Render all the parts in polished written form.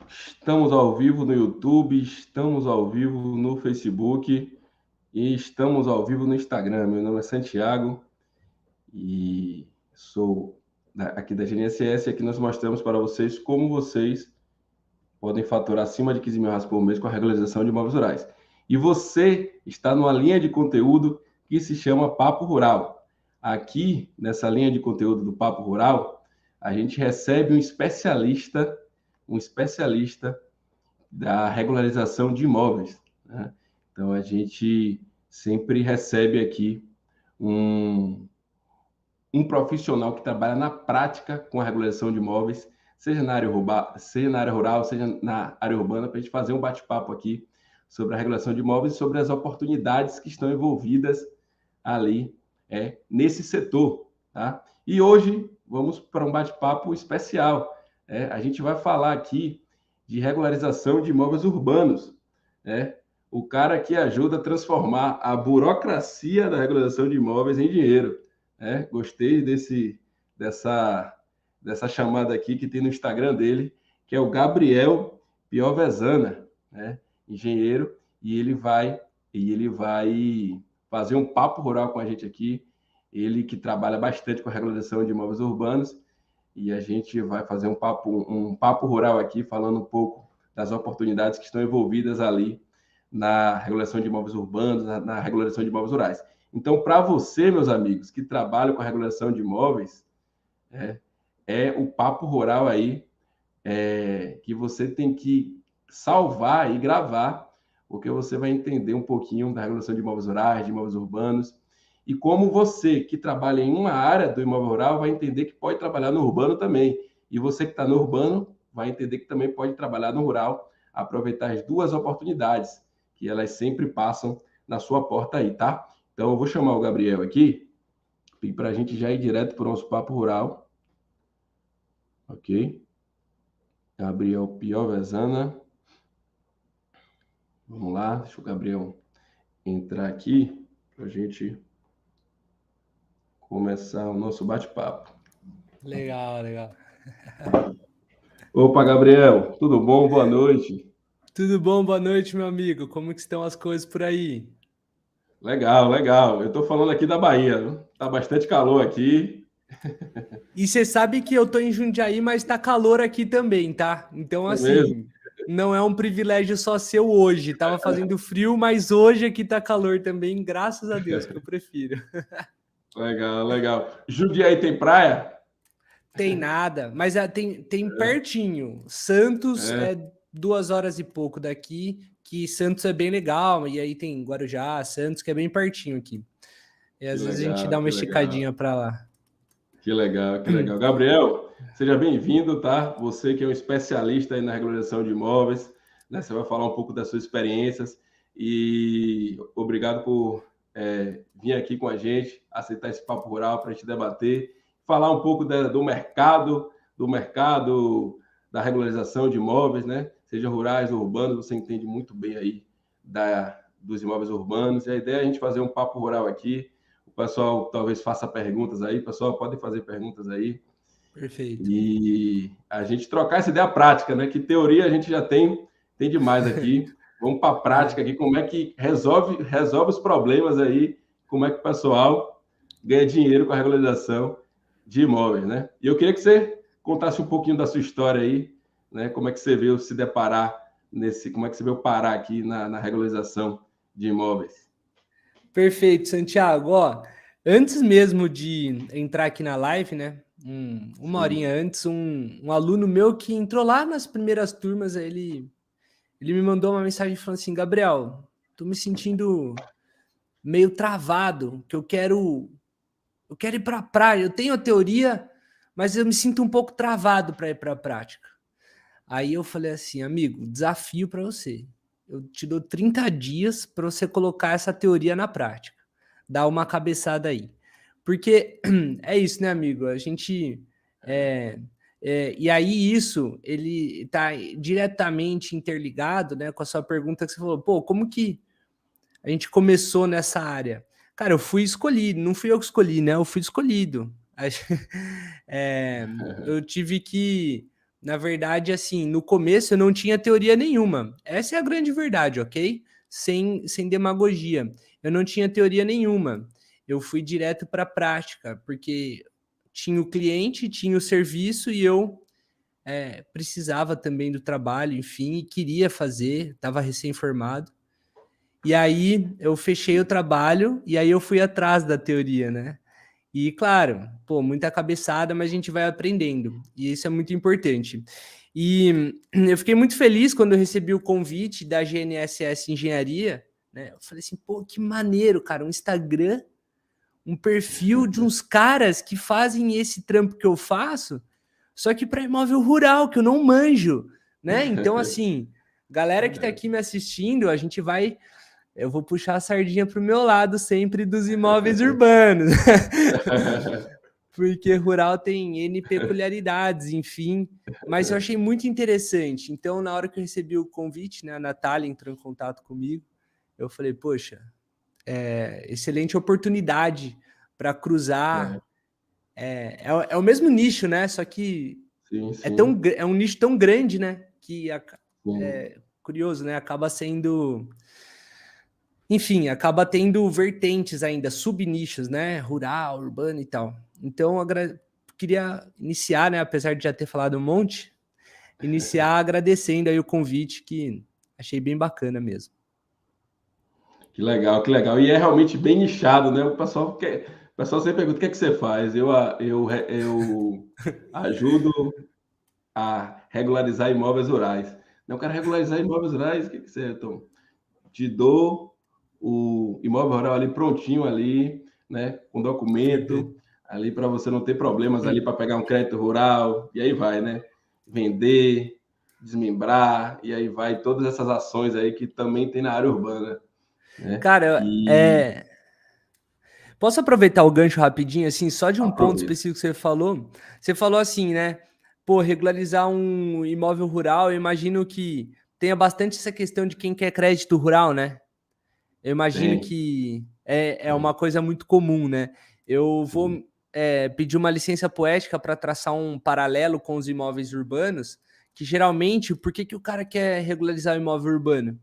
Estamos ao vivo no YouTube, estamos ao vivo no Facebook e estamos ao vivo no Instagram. Meu nome é Santiago e sou aqui da GNSS e aqui nós mostramos para vocês como vocês podem faturar acima de 15 mil reais por mês com a regularização de imóveis rurais. E você está numa linha de conteúdo que se chama Papo Rural. Aqui, nessa linha de conteúdo do Papo Rural, a gente recebe um especialista da regularização de imóveis, né? Então, a gente sempre recebe aqui um profissional que trabalha na prática com a regularização de imóveis, seja na área rural, seja na área urbana, para a gente fazer um bate-papo aqui sobre a regulação de imóveis e sobre as oportunidades que estão envolvidas ali nesse setor, tá? E hoje vamos para um bate-papo especial. A gente vai falar aqui de regularização de imóveis urbanos, né? O cara que ajuda a transformar a burocracia da regularização de imóveis em dinheiro. Gostei dessa chamada aqui que tem no Instagram dele, que é o Gabriel Piovesana, né? Engenheiro, e ele vai fazer um papo rural com a gente aqui. Ele que trabalha bastante com a regularização de imóveis urbanos, e a gente vai fazer um papo rural aqui, falando um pouco das oportunidades que estão envolvidas ali na regulação de imóveis urbanos, na regulação de imóveis rurais. Então, para você, meus amigos, que trabalham com a regulação de imóveis, o papo rural aí que você tem que salvar e gravar, porque você vai entender um pouquinho da regulação de imóveis rurais, de imóveis urbanos, e como você que trabalha em uma área do imóvel rural vai entender que pode trabalhar no urbano também. E você que está no urbano vai entender que também pode trabalhar no rural, aproveitar as duas oportunidades, que elas sempre passam na sua porta aí, tá? Então, eu vou chamar o Gabriel aqui, para a gente já ir direto para o nosso papo rural. Ok? Gabriel Piovesana. Vamos lá, deixa o Gabriel entrar aqui para a gente começar o nosso bate-papo. Legal. Opa, Gabriel, tudo bom? Boa noite. Tudo bom? Boa noite, meu amigo. Como que estão as coisas por aí? Legal. Eu estou falando aqui da Bahia, viu? Tá bastante calor aqui. E você sabe que eu tô em Jundiaí, mas tá calor aqui também, tá? Então, É mesmo? assim, não é um privilégio só seu hoje. Tava fazendo frio, mas hoje aqui tá calor também, graças a Deus, que eu prefiro. Legal. Jundiaí tem praia? Tem nada, mas tem pertinho. Santos É, é 2 horas e pouco daqui, que Santos é bem legal. E aí tem Guarujá, Santos, que é bem pertinho aqui. E às vezes a gente dá uma que legal. esticadinha pra lá. Que legal. Gabriel, seja bem-vindo, tá? Você que é um especialista aí na regularização de imóveis, né? Você vai falar um pouco das suas experiências e obrigado por vir aqui com a gente, aceitar esse papo rural para a gente debater, falar um pouco do mercado da regularização de imóveis, né? Seja rurais ou urbanos, você entende muito bem aí dos imóveis urbanos. E a ideia é a gente fazer um papo rural aqui. O pessoal talvez faça perguntas aí, pessoal, podem fazer perguntas aí. Perfeito. E a gente trocar essa ideia prática, né? Que teoria a gente já tem demais aqui. Vamos para a prática aqui, como é que resolve os problemas aí, como é que o pessoal ganha dinheiro com a regularização de imóveis, né? E eu queria que você contasse um pouquinho da sua história aí, né? Como é que você veio se deparar como é que você veio parar aqui na regularização de imóveis? Perfeito, Santiago. Ó, antes mesmo de entrar aqui na live, né? Uma Sim. horinha antes, um aluno meu que entrou lá nas primeiras turmas, ele me mandou uma mensagem falando assim: Gabriel, tô me sentindo meio travado, que eu quero ir para a praia. Eu tenho a teoria, mas eu me sinto um pouco travado para ir para a prática. Aí eu falei assim, amigo, desafio para você. Eu te dou 30 dias para você colocar essa teoria na prática. Dá uma cabeçada aí. Porque é isso, né, amigo? A gente. E aí, isso ele está diretamente interligado, né, com a sua pergunta que você falou, pô, como que a gente começou nessa área? Cara, eu fui escolhido, não fui eu que escolhi, né? Eu fui escolhido. Eu tive que Na verdade, assim, no começo eu não tinha teoria nenhuma. Essa é a grande verdade, ok? Sem demagogia. Eu não tinha teoria nenhuma. Eu fui direto para a prática, porque tinha o cliente, tinha o serviço e eu precisava também do trabalho, enfim, e queria fazer, estava recém-formado. E aí eu fechei o trabalho e aí eu fui atrás da teoria, né? E claro, pô, muita cabeçada, mas a gente vai aprendendo. E isso é muito importante. E eu fiquei muito feliz quando eu recebi o convite da GNSS Engenharia, né? Eu falei assim, pô, que maneiro, cara, um Instagram, um perfil de uns caras que fazem esse trampo que eu faço, só que para imóvel rural, que eu não manjo, né? Então, assim, galera que tá aqui me assistindo, eu vou puxar a sardinha pro meu lado sempre dos imóveis urbanos. Porque rural tem N peculiaridades, enfim. Mas eu achei muito interessante. Então, na hora que eu recebi o convite, né, a Natália entrou em contato comigo, eu falei, poxa, excelente oportunidade para cruzar. É o mesmo nicho, né? Só que Sim, é um nicho tão grande, né? Que sim. curioso, né? Acaba sendo... Enfim, acaba tendo vertentes ainda, subnichos, né? Rural, urbano e tal. Então, queria iniciar, né? Apesar de já ter falado um monte, iniciar agradecendo aí o convite, que achei bem bacana mesmo. Que legal, que legal. E é realmente bem nichado, né? O pessoal sempre pergunta: o que é que você faz? Eu ajudo a regularizar imóveis rurais. Não quero regularizar imóveis rurais, o que é que você, Tom? Te dou o imóvel rural ali prontinho ali, né? Com documento ali para você não ter problemas ali para pegar um crédito rural e aí vai, né? Vender, desmembrar e aí vai todas essas ações aí que também tem na área urbana, né? Cara, E posso aproveitar o gancho rapidinho, assim, só de um ponto aproveita. específico que você falou? Você falou assim, né? Pô, regularizar um imóvel rural, eu imagino que tenha bastante essa questão de quem quer crédito rural, né? Eu imagino Tem, que é tem, uma coisa muito comum, né? Eu sim. vou pedir uma licença poética para traçar um paralelo com os imóveis urbanos, que geralmente, por que o cara quer regularizar o imóvel urbano?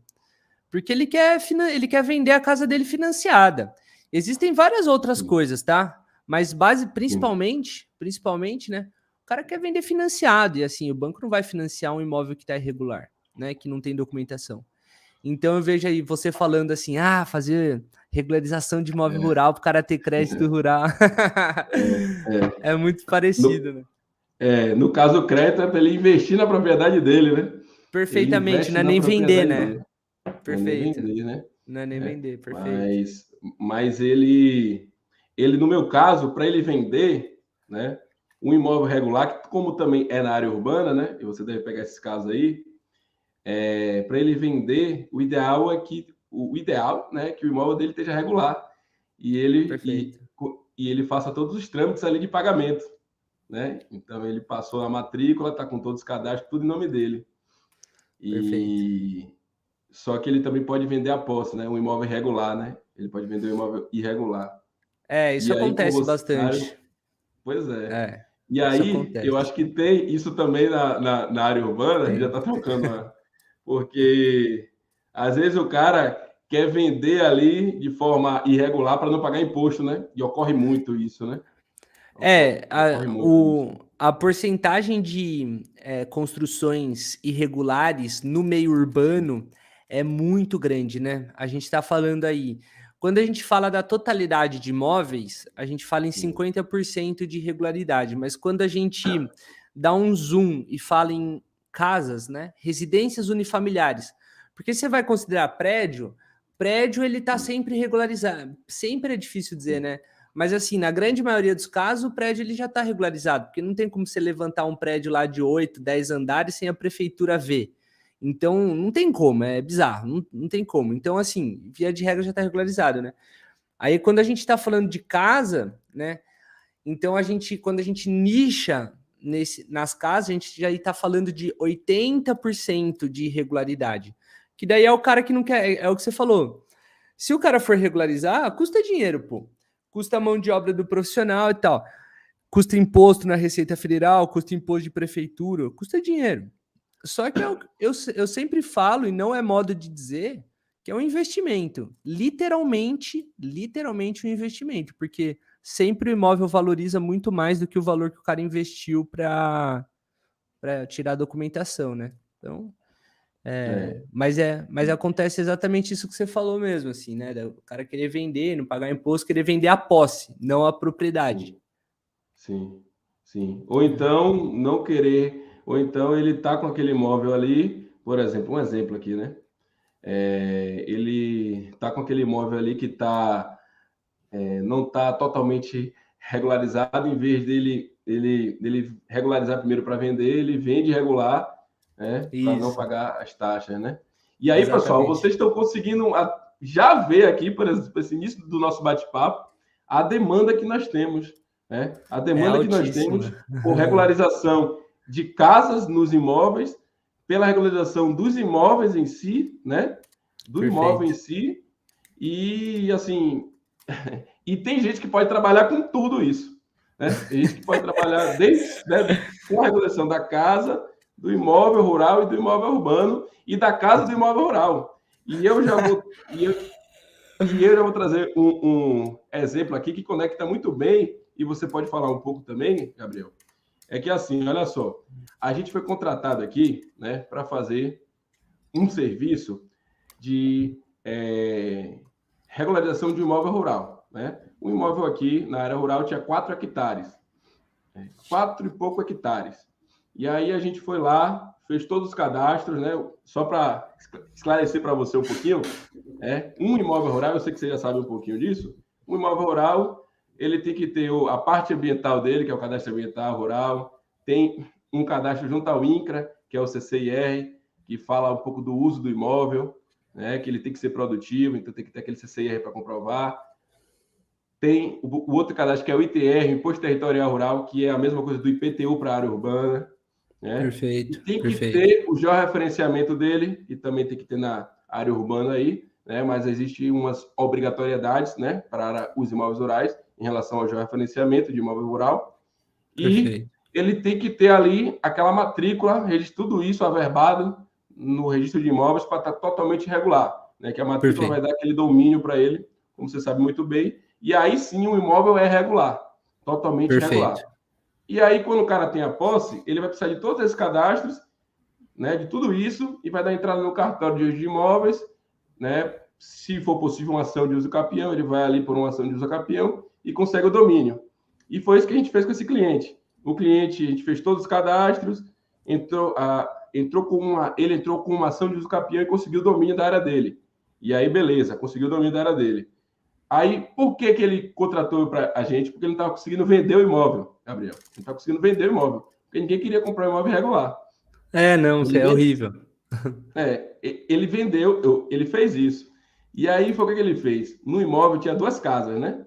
Porque ele quer vender a casa dele financiada. Existem várias outras Sim, coisas, tá? Mas sim. principalmente, né? O cara quer vender financiado e assim, o banco não vai financiar um imóvel que está irregular, né? Que não tem documentação. Então eu vejo aí você falando assim, fazer regularização de imóvel rural para o cara ter crédito rural. É. É muito No, parecido, né? no caso, o crédito é para ele investir na propriedade dele, né? Ele Perfeitamente, não investe é na nem vender, propriedade né? dele, não é nem Perfeito. vender, né? Não é nem É. vender, perfeito. Mas ele no meu caso, para ele vender, né? Um imóvel regular, que como também é na área urbana, né? E você deve pegar esses casos aí, para ele vender, o ideal, né, que o imóvel dele esteja regular Perfeito. e ele faça todos os trâmites ali de pagamento, né? Então ele passou a matrícula, está com todos os cadastros, tudo em nome dele. Perfeito. E só que ele também pode vender a posse, né? Um imóvel irregular, né? Ele pode vender um imóvel irregular. Isso E aí, como acontece você, bastante. pois é. É, E isso aí, eu acontece. acho que tem isso também na área urbana, a gente já Tem. está trocando uma, porque às vezes o cara quer vender ali de forma irregular para não pagar imposto, né? E ocorre muito isso, né? Ocorre muito isso. A porcentagem de construções irregulares no meio urbano é muito grande, né? A gente está falando aí. Quando a gente fala da totalidade de imóveis, a gente fala em 50% de irregularidade, mas quando a gente dá um zoom e fala em casas, né? Residências unifamiliares. Porque você vai considerar prédio ele está sempre regularizado. Sempre é difícil dizer, né? Mas assim, na grande maioria dos casos, o prédio ele já está regularizado, porque não tem como você levantar um prédio lá de 8, 10 andares sem a prefeitura ver. Então, não tem como, é bizarro, não tem como. Então, assim, via de regra já está regularizado, né? Aí, quando a gente está falando de casa, né? Então, quando a gente nicha nas casas, a gente já está falando de 80% de irregularidade. Que daí é o cara que não quer, é o que você falou. Se o cara for regularizar, custa dinheiro, pô. Custa a mão de obra do profissional e tal. custa imposto na Receita Federal, custa imposto de prefeitura, custa dinheiro. Só que eu sempre falo, e não é modo de dizer, que é um investimento. Literalmente um investimento, porque sempre o imóvel valoriza muito mais do que o valor que o cara investiu para tirar a documentação, né? Então, mas acontece exatamente isso que você falou mesmo, assim, né? O cara querer vender, não pagar imposto, querer vender a posse, não a propriedade. Sim, sim. Ou então não querer, ou então ele tá com aquele imóvel ali, por exemplo, um exemplo aqui, né? Ele tá com aquele imóvel ali que não está totalmente regularizado, em vez dele regularizar primeiro para vender, ele vende regular, né? Para não pagar as taxas, né? E aí, pessoal, vocês estão conseguindo já ver aqui, por exemplo, esse início do nosso bate-papo, a demanda que nós temos, né? A demanda que nós temos por regularização de casas nos imóveis, pela regularização dos imóveis em si, né? Do imóvel em si. E, assim, e tem gente que pode trabalhar com tudo isso, né? Tem gente que pode trabalhar com a regulação da casa, do imóvel rural e do imóvel urbano, e da casa do imóvel rural. E eu já vou trazer um exemplo aqui que conecta muito bem, e você pode falar um pouco também, Gabriel. É que assim, olha só, a gente foi contratado aqui, né, para fazer um serviço de regularização de imóvel rural, né? O imóvel aqui na área rural tinha 4 hectares, 4 e pouco hectares. E aí a gente foi lá, fez todos os cadastros, né? Só para esclarecer para você um pouquinho, um imóvel rural, eu sei que você já sabe um pouquinho disso, um imóvel rural, ele tem que ter a parte ambiental dele, que é o cadastro ambiental rural, tem um cadastro junto ao INCRA, que é o CCIR, que fala um pouco do uso do imóvel, né, que ele tem que ser produtivo, então tem que ter aquele CCIR para comprovar. Tem o outro cadastro que é o ITR, Imposto Territorial Rural, que é a mesma coisa do IPTU para a área urbana. Né? Perfeito. E tem que ter o georreferenciamento dele, e também tem que ter na área urbana aí, né? Mas existem umas obrigatoriedades, né, para os imóveis rurais em relação ao georreferenciamento de imóvel rural. E ele tem que ter ali aquela matrícula, tudo isso averbado no registro de imóveis para estar totalmente regular, né? Que a matrícula vai dar aquele domínio para ele, como você sabe muito bem, e aí sim o imóvel é regular, totalmente regular. E aí, quando o cara tem a posse, ele vai precisar de todos esses cadastros, né, de tudo isso, e vai dar entrada no cartório de uso de imóveis, né? Se for possível uma ação de uso capião, ele vai ali por uma ação de uso capião e consegue o domínio. E foi isso que a gente fez com esse cliente. O cliente, a gente fez todos os cadastros, ele entrou com uma ação de uso capião e conseguiu o domínio da área dele. E aí, beleza, conseguiu o domínio da área dele. Aí, por que ele contratou para a gente? Porque ele não estava conseguindo vender o imóvel, Gabriel. Ele não estava conseguindo vender o imóvel. Porque ninguém queria comprar um imóvel irregular. Não, isso é horrível. Ele vendeu, ele fez isso. E aí, foi o que ele fez? No imóvel tinha 2 casas, né?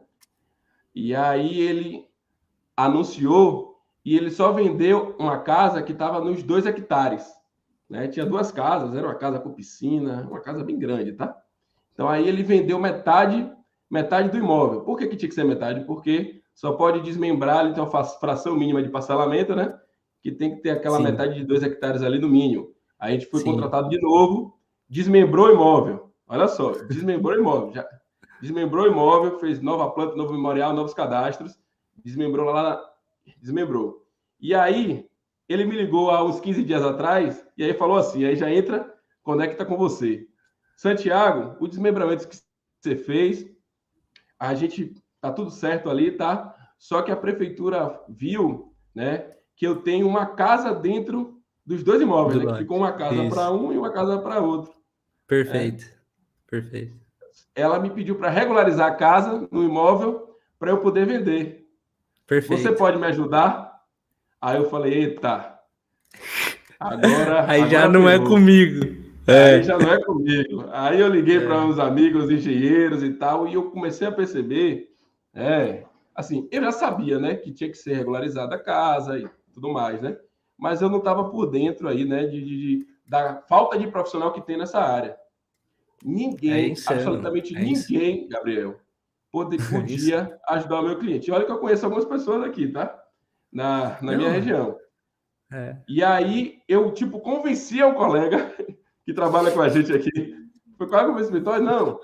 E aí, ele anunciou e ele só vendeu uma casa que estava nos 2 hectares. Né? Tinha 2 casas, era uma casa com piscina, uma casa bem grande, tá? Então, aí ele vendeu metade do imóvel. Por que tinha que ser metade? Porque só pode desmembrar, então, a fração mínima de parcelamento, né? Que tem que ter aquela metade de 2 hectares ali no mínimo. Aí a gente foi contratado de novo, desmembrou o imóvel. Olha só, desmembrou o imóvel. Já desmembrou o imóvel, fez nova planta, novo memorial, novos cadastros, desmembrou desmembrou. E aí, ele me ligou há uns 15 dias atrás, e aí falou assim, aí já entra, conecta com você. Santiago, o desmembramento que você fez, a gente tá tudo certo ali, tá? Só que a prefeitura viu, né, que eu tenho uma casa dentro dos 2 imóveis, né? Que ficou uma casa para um e uma casa para outro. Perfeito. Ela me pediu para regularizar a casa no imóvel para eu poder vender. Perfeito. Você pode me ajudar? Aí eu falei, eita, agora já não pegou. É comigo. Aí já não é comigo. Aí eu liguei para uns amigos engenheiros e tal, e eu comecei a perceber, assim, eu já sabia, né, que tinha que ser regularizada a casa e tudo mais, né? Mas eu não estava por dentro aí, né, da falta de profissional que tem nessa área. Ninguém, absolutamente ninguém, Gabriel, podia ajudar o meu cliente. E olha que eu conheço algumas pessoas aqui, tá? na Não, minha região. é. E aí eu, tipo, convenci o colega que trabalha com a gente aqui. Foi quase convencimento, olha, não.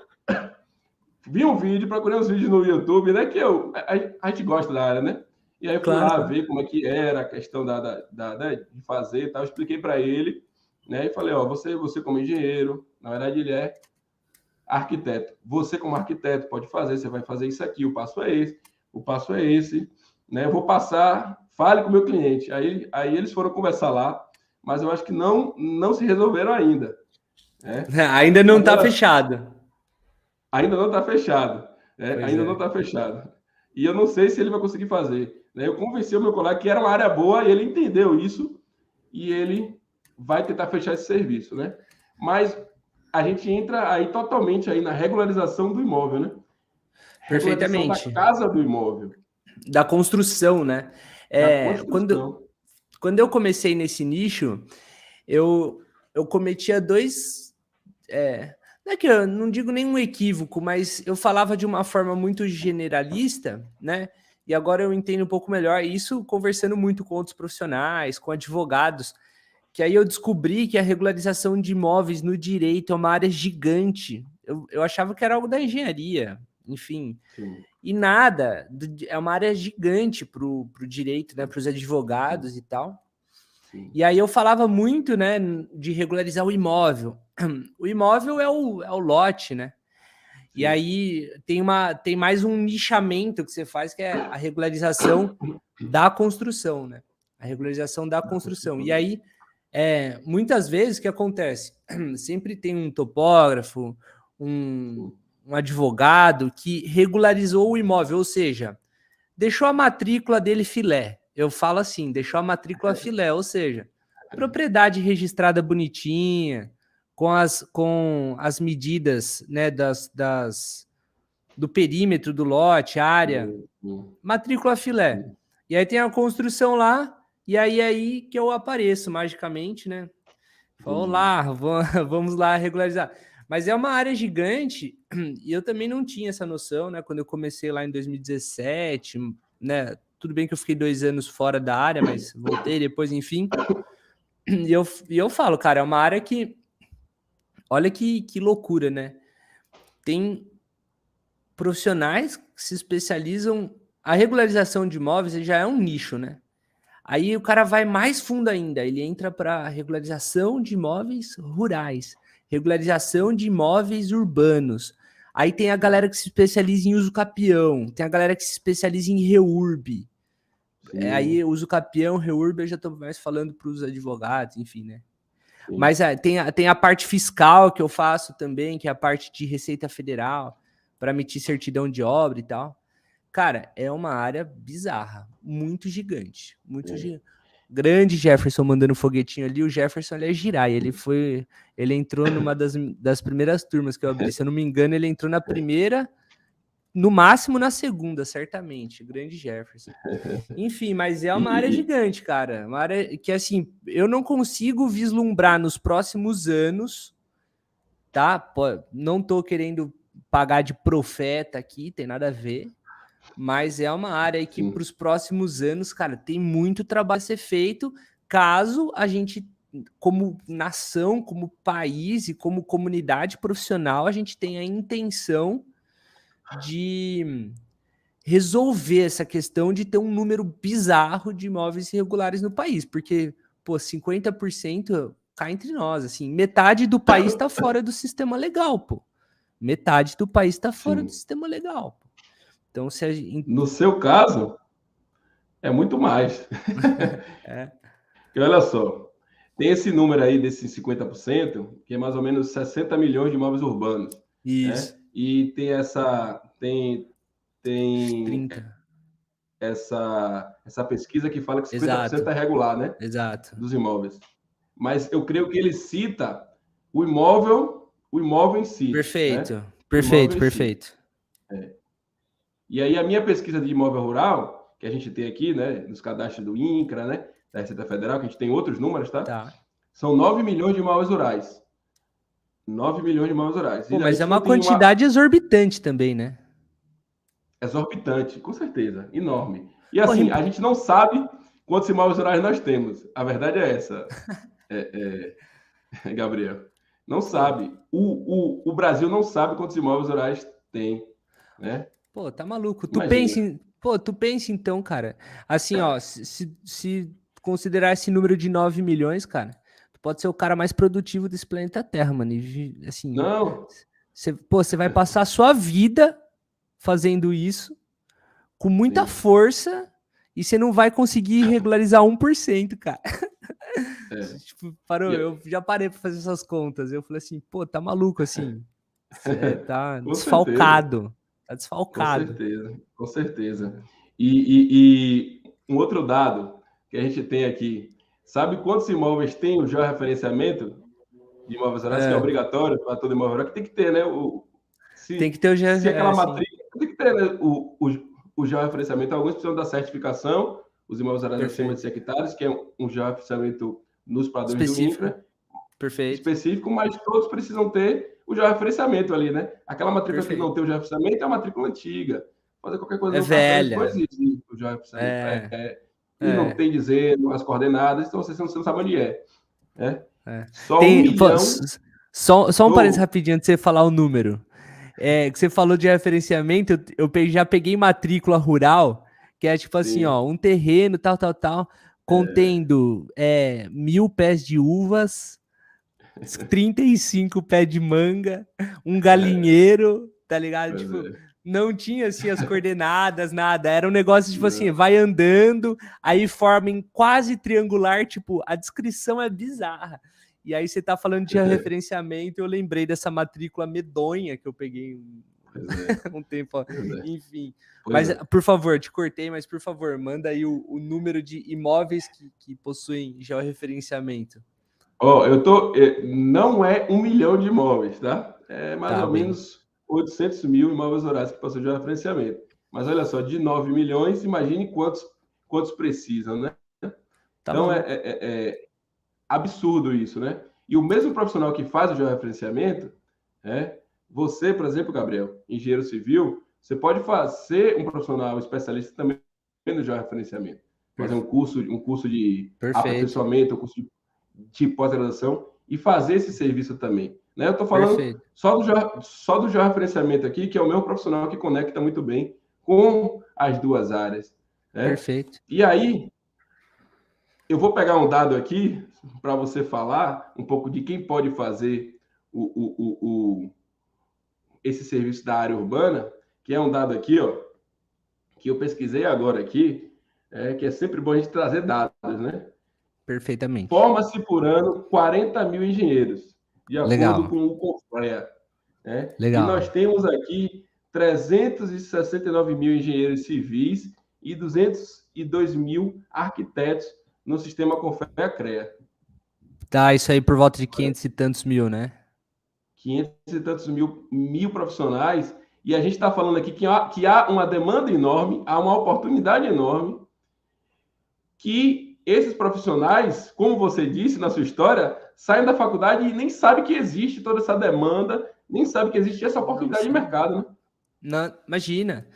Vi um vídeo, procurei uns vídeos no YouTube, né? Que a gente gosta da área, né? E aí eu fui Claro, lá claro. ver como é que era a questão de fazer e tal. Eu expliquei para ele, né? E falei, ó, você como engenheiro, na verdade ele é arquiteto. Você como arquiteto pode fazer, você vai fazer isso aqui, o passo é esse, né? Eu vou passar, fale com o meu cliente. Aí eles foram conversar lá, mas eu acho que não se resolveram ainda. Né? Ainda não está Agora, fechado. ainda não está fechado. Né? Pois Ainda é. não está fechado. E eu não sei se ele vai conseguir fazer. Né? Eu convenci o meu colega que era uma área boa, e ele entendeu isso, e ele vai tentar fechar esse serviço. Né? Mas a gente entra aí totalmente aí na regularização do imóvel, né? Regularização da Perfeitamente. casa do imóvel, Da construção, né? da Quando, construção. quando eu comecei nesse nicho, eu cometia dois. Não é que eu não digo nenhum equívoco, mas eu falava de uma forma muito generalista, né? E agora eu entendo um pouco melhor isso conversando muito com outros profissionais, com advogados, que aí eu descobri que a regularização de imóveis no direito é uma área gigante. Eu achava que era algo da engenharia, enfim. Sim, E nada, é uma área gigante para o direito, né? Para os advogados sim, e tal. sim. E aí eu falava muito, né, de regularizar o imóvel. O imóvel é o lote, né? E Sim. aí tem mais um nichamento que você faz, que é a regularização da construção, né? A regularização da construção. E aí, muitas vezes, o que acontece? Sempre tem um topógrafo, um advogado que regularizou o imóvel, ou seja, deixou a matrícula dele filé. Eu falo assim, deixou a matrícula filé, ou seja, propriedade registrada bonitinha, com as medidas, né, do perímetro do lote, área, matrícula filé. E aí tem a construção lá, e aí que eu apareço magicamente, né? Olá, vamos lá regularizar. Mas é uma área gigante e eu também não tinha essa noção, né? Quando eu comecei lá em 2017, né? Tudo bem que eu fiquei 2 anos fora da área, mas voltei depois, enfim. E eu falo, cara, é uma área que... Olha que loucura, né? Tem profissionais que se especializam... A regularização de imóveis já é um nicho, né? Aí o cara vai mais fundo ainda, ele entra para regularização de imóveis rurais, regularização de imóveis urbanos. Aí tem a galera que se especializa em uso capião, tem a galera que se especializa em reurb. Aí uso capião, reurb, eu já estou mais falando para os advogados, enfim, né? Sim. Mas tem a parte fiscal que eu faço também, que é a parte de Receita Federal, para emitir certidão de obra e tal. Cara, é uma área bizarra, muito gigante, muito gigante. Grande Jefferson mandando foguetinho ali, o Jefferson ele é girai, ele entrou numa das primeiras turmas que eu abri, se eu não me engano, ele entrou na primeira, no máximo na segunda, certamente, grande Jefferson. Enfim, mas é uma área gigante, cara, uma área que, assim, eu não consigo vislumbrar nos próximos anos, tá? Não tô querendo pagar de profeta aqui, tem nada a ver, mas é uma área aí que para os próximos anos, cara, tem muito trabalho a ser feito, caso a gente, como nação, como país e como comunidade profissional, a gente tenha a intenção de resolver essa questão de ter um número bizarro de imóveis irregulares no país, porque, pô, 50% cai entre nós, assim, metade do país está fora do sistema legal, pô. Metade do país está fora do sistema legal, pô. Então, se a gente... No seu caso, é muito mais. Porque olha só, tem esse número aí desses 50%, que é mais ou menos 60 milhões de imóveis urbanos. Isso. Né? E tem essa... Tem 30. Essa pesquisa que fala que 50% Exato. é regular, né? Exato. Dos imóveis. Mas eu creio que ele cita o imóvel em si. Perfeito. Né? Perfeito. Si. E aí a minha pesquisa de imóvel rural, que a gente tem aqui, né, nos cadastros do INCRA, né, da Receita Federal, que a gente tem outros números, tá? São 9 milhões de imóveis rurais. 9 milhões de imóveis rurais. Pô, mas é uma quantidade exorbitante também, né? Exorbitante, com certeza, enorme. E assim, a gente não sabe quantos imóveis rurais nós temos. A verdade é essa, Gabriel. Não sabe. O Brasil não sabe quantos imóveis rurais tem, né? Pô, tá maluco. Imagina. Tu pensa então, cara. Assim, ó, se considerar esse número de 9 milhões, cara, tu pode ser o cara mais produtivo desse planeta Terra, mano. E, assim, Não, você vai passar a sua vida fazendo isso com muita sim. força e você não vai conseguir regularizar 1%, cara. Tipo, eu já parei pra fazer essas contas. Eu falei assim, pô, tá maluco, assim. Você tá Com certeza. desfalcado. Tá Com desfalcado. certeza, com certeza. E um outro dado que a gente tem aqui, sabe quantos imóveis tem o georreferenciamento de imóveis rurais, que é É, obrigatório para todo imóvel rural, que tem que ter, né? tem que ter o Se aquela assim, matrícula, tem que ter, né? O georreferenciamento, alguns precisam da certificação, os imóveis rurais acima de perfeito. 100 hectares, que é um georreferenciamento nos padrões do Específico, INCRA, perfeito, específico, mas todos precisam ter o georreferenciamento ali, né? Aquela matrícula que não perfeito. tem o georreferenciamento é a matrícula antiga. Fazer qualquer coisa É no cartório, eles não velha. exigem o georreferenciamento. É, E não é, tem dizendo as coordenadas, então você não sabe onde é. Né? é. Só 1 Tem, pô, milhão. só um parênteses Oh, rapidinho antes de você falar o número. Que você falou de referenciamento, já peguei matrícula rural, que é tipo assim, sim. ó, um terreno, tal, contendo 1.000 pés de uvas, 35 pés de manga, um galinheiro, tá ligado? Pois Tipo, é. não tinha assim as coordenadas, nada. Era um negócio tipo assim, Não, vai andando, aí forma em quase triangular, tipo, a descrição é bizarra. E aí você tá falando de referenciamento, eu lembrei dessa matrícula medonha que eu peguei pois é. um tempo, ó. Pois é. Enfim. Pois Mas, é. por favor, te cortei, mas por favor, manda aí o número de imóveis que possuem georreferenciamento. Ó, não é 1 milhão de imóveis, tá? É mais Tá ou bem. menos 800 mil imóveis rurais que passam de referenciamento. Mas olha só, de 9 milhões, imagine quantos precisam, né? Tá Então maluco. é absurdo isso, né? E o mesmo profissional que faz o georreferenciamento, você, por exemplo, Gabriel, engenheiro civil, você pode ser um profissional especialista também no georreferenciamento. Fazer Perfe- um curso de Perfeito. aperfeiçoamento, um curso de pós-graduação e fazer esse serviço também. Né? Eu estou falando Perfeito. só do georreferenciamento aqui, que é o meu profissional que conecta muito bem com as duas áreas. Né? Perfeito. E aí, eu vou pegar um dado aqui para você falar um pouco de quem pode fazer esse serviço da área urbana, que é um dado aqui, ó, que eu pesquisei agora aqui, que é sempre bom a gente trazer dados, né? Perfeitamente. Forma-se por ano 40 mil engenheiros, de acordo Legal. com o Confrea. Né? E nós Legal. temos aqui 369 mil engenheiros civis e 202 mil arquitetos no sistema Confrea-CREA. Tá, isso aí por volta de 500 e tantos mil, né? 500 e tantos mil profissionais, e a gente está falando aqui que há uma demanda enorme, há uma oportunidade enorme, que esses profissionais, como você disse na sua história, saem da faculdade e nem sabem que existe toda essa demanda, nem sabem que existe essa Não, oportunidade de sim. mercado, né? Não, imagina.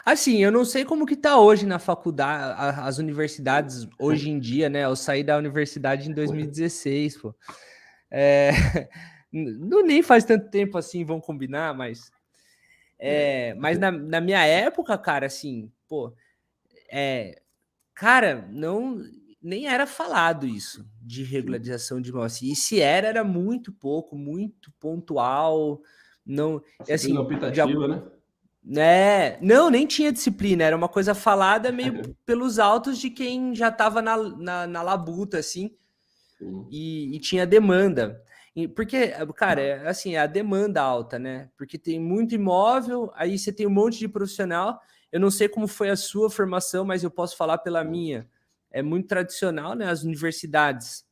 Assim, eu não sei como que tá hoje na faculdade, as universidades hoje em dia, né? Eu saí da universidade em 2016, pô. É, não nem faz tanto tempo assim, vão combinar, mas na minha época, cara, assim, pô, cara, não nem era falado isso de Sim. regularização de imóveis. E se era muito pouco, muito pontual, não, Disciplina assim, já, optativa, né? né? Não, nem tinha disciplina, era uma coisa falada meio pelos autos de quem já estava na labuta, assim, Sim. e tinha demanda. Porque, cara, assim, é a demanda alta, né? Porque tem muito imóvel, aí você tem um monte de profissional. Eu não sei como foi a sua formação, mas eu posso falar pela minha. É muito tradicional, né? As universidades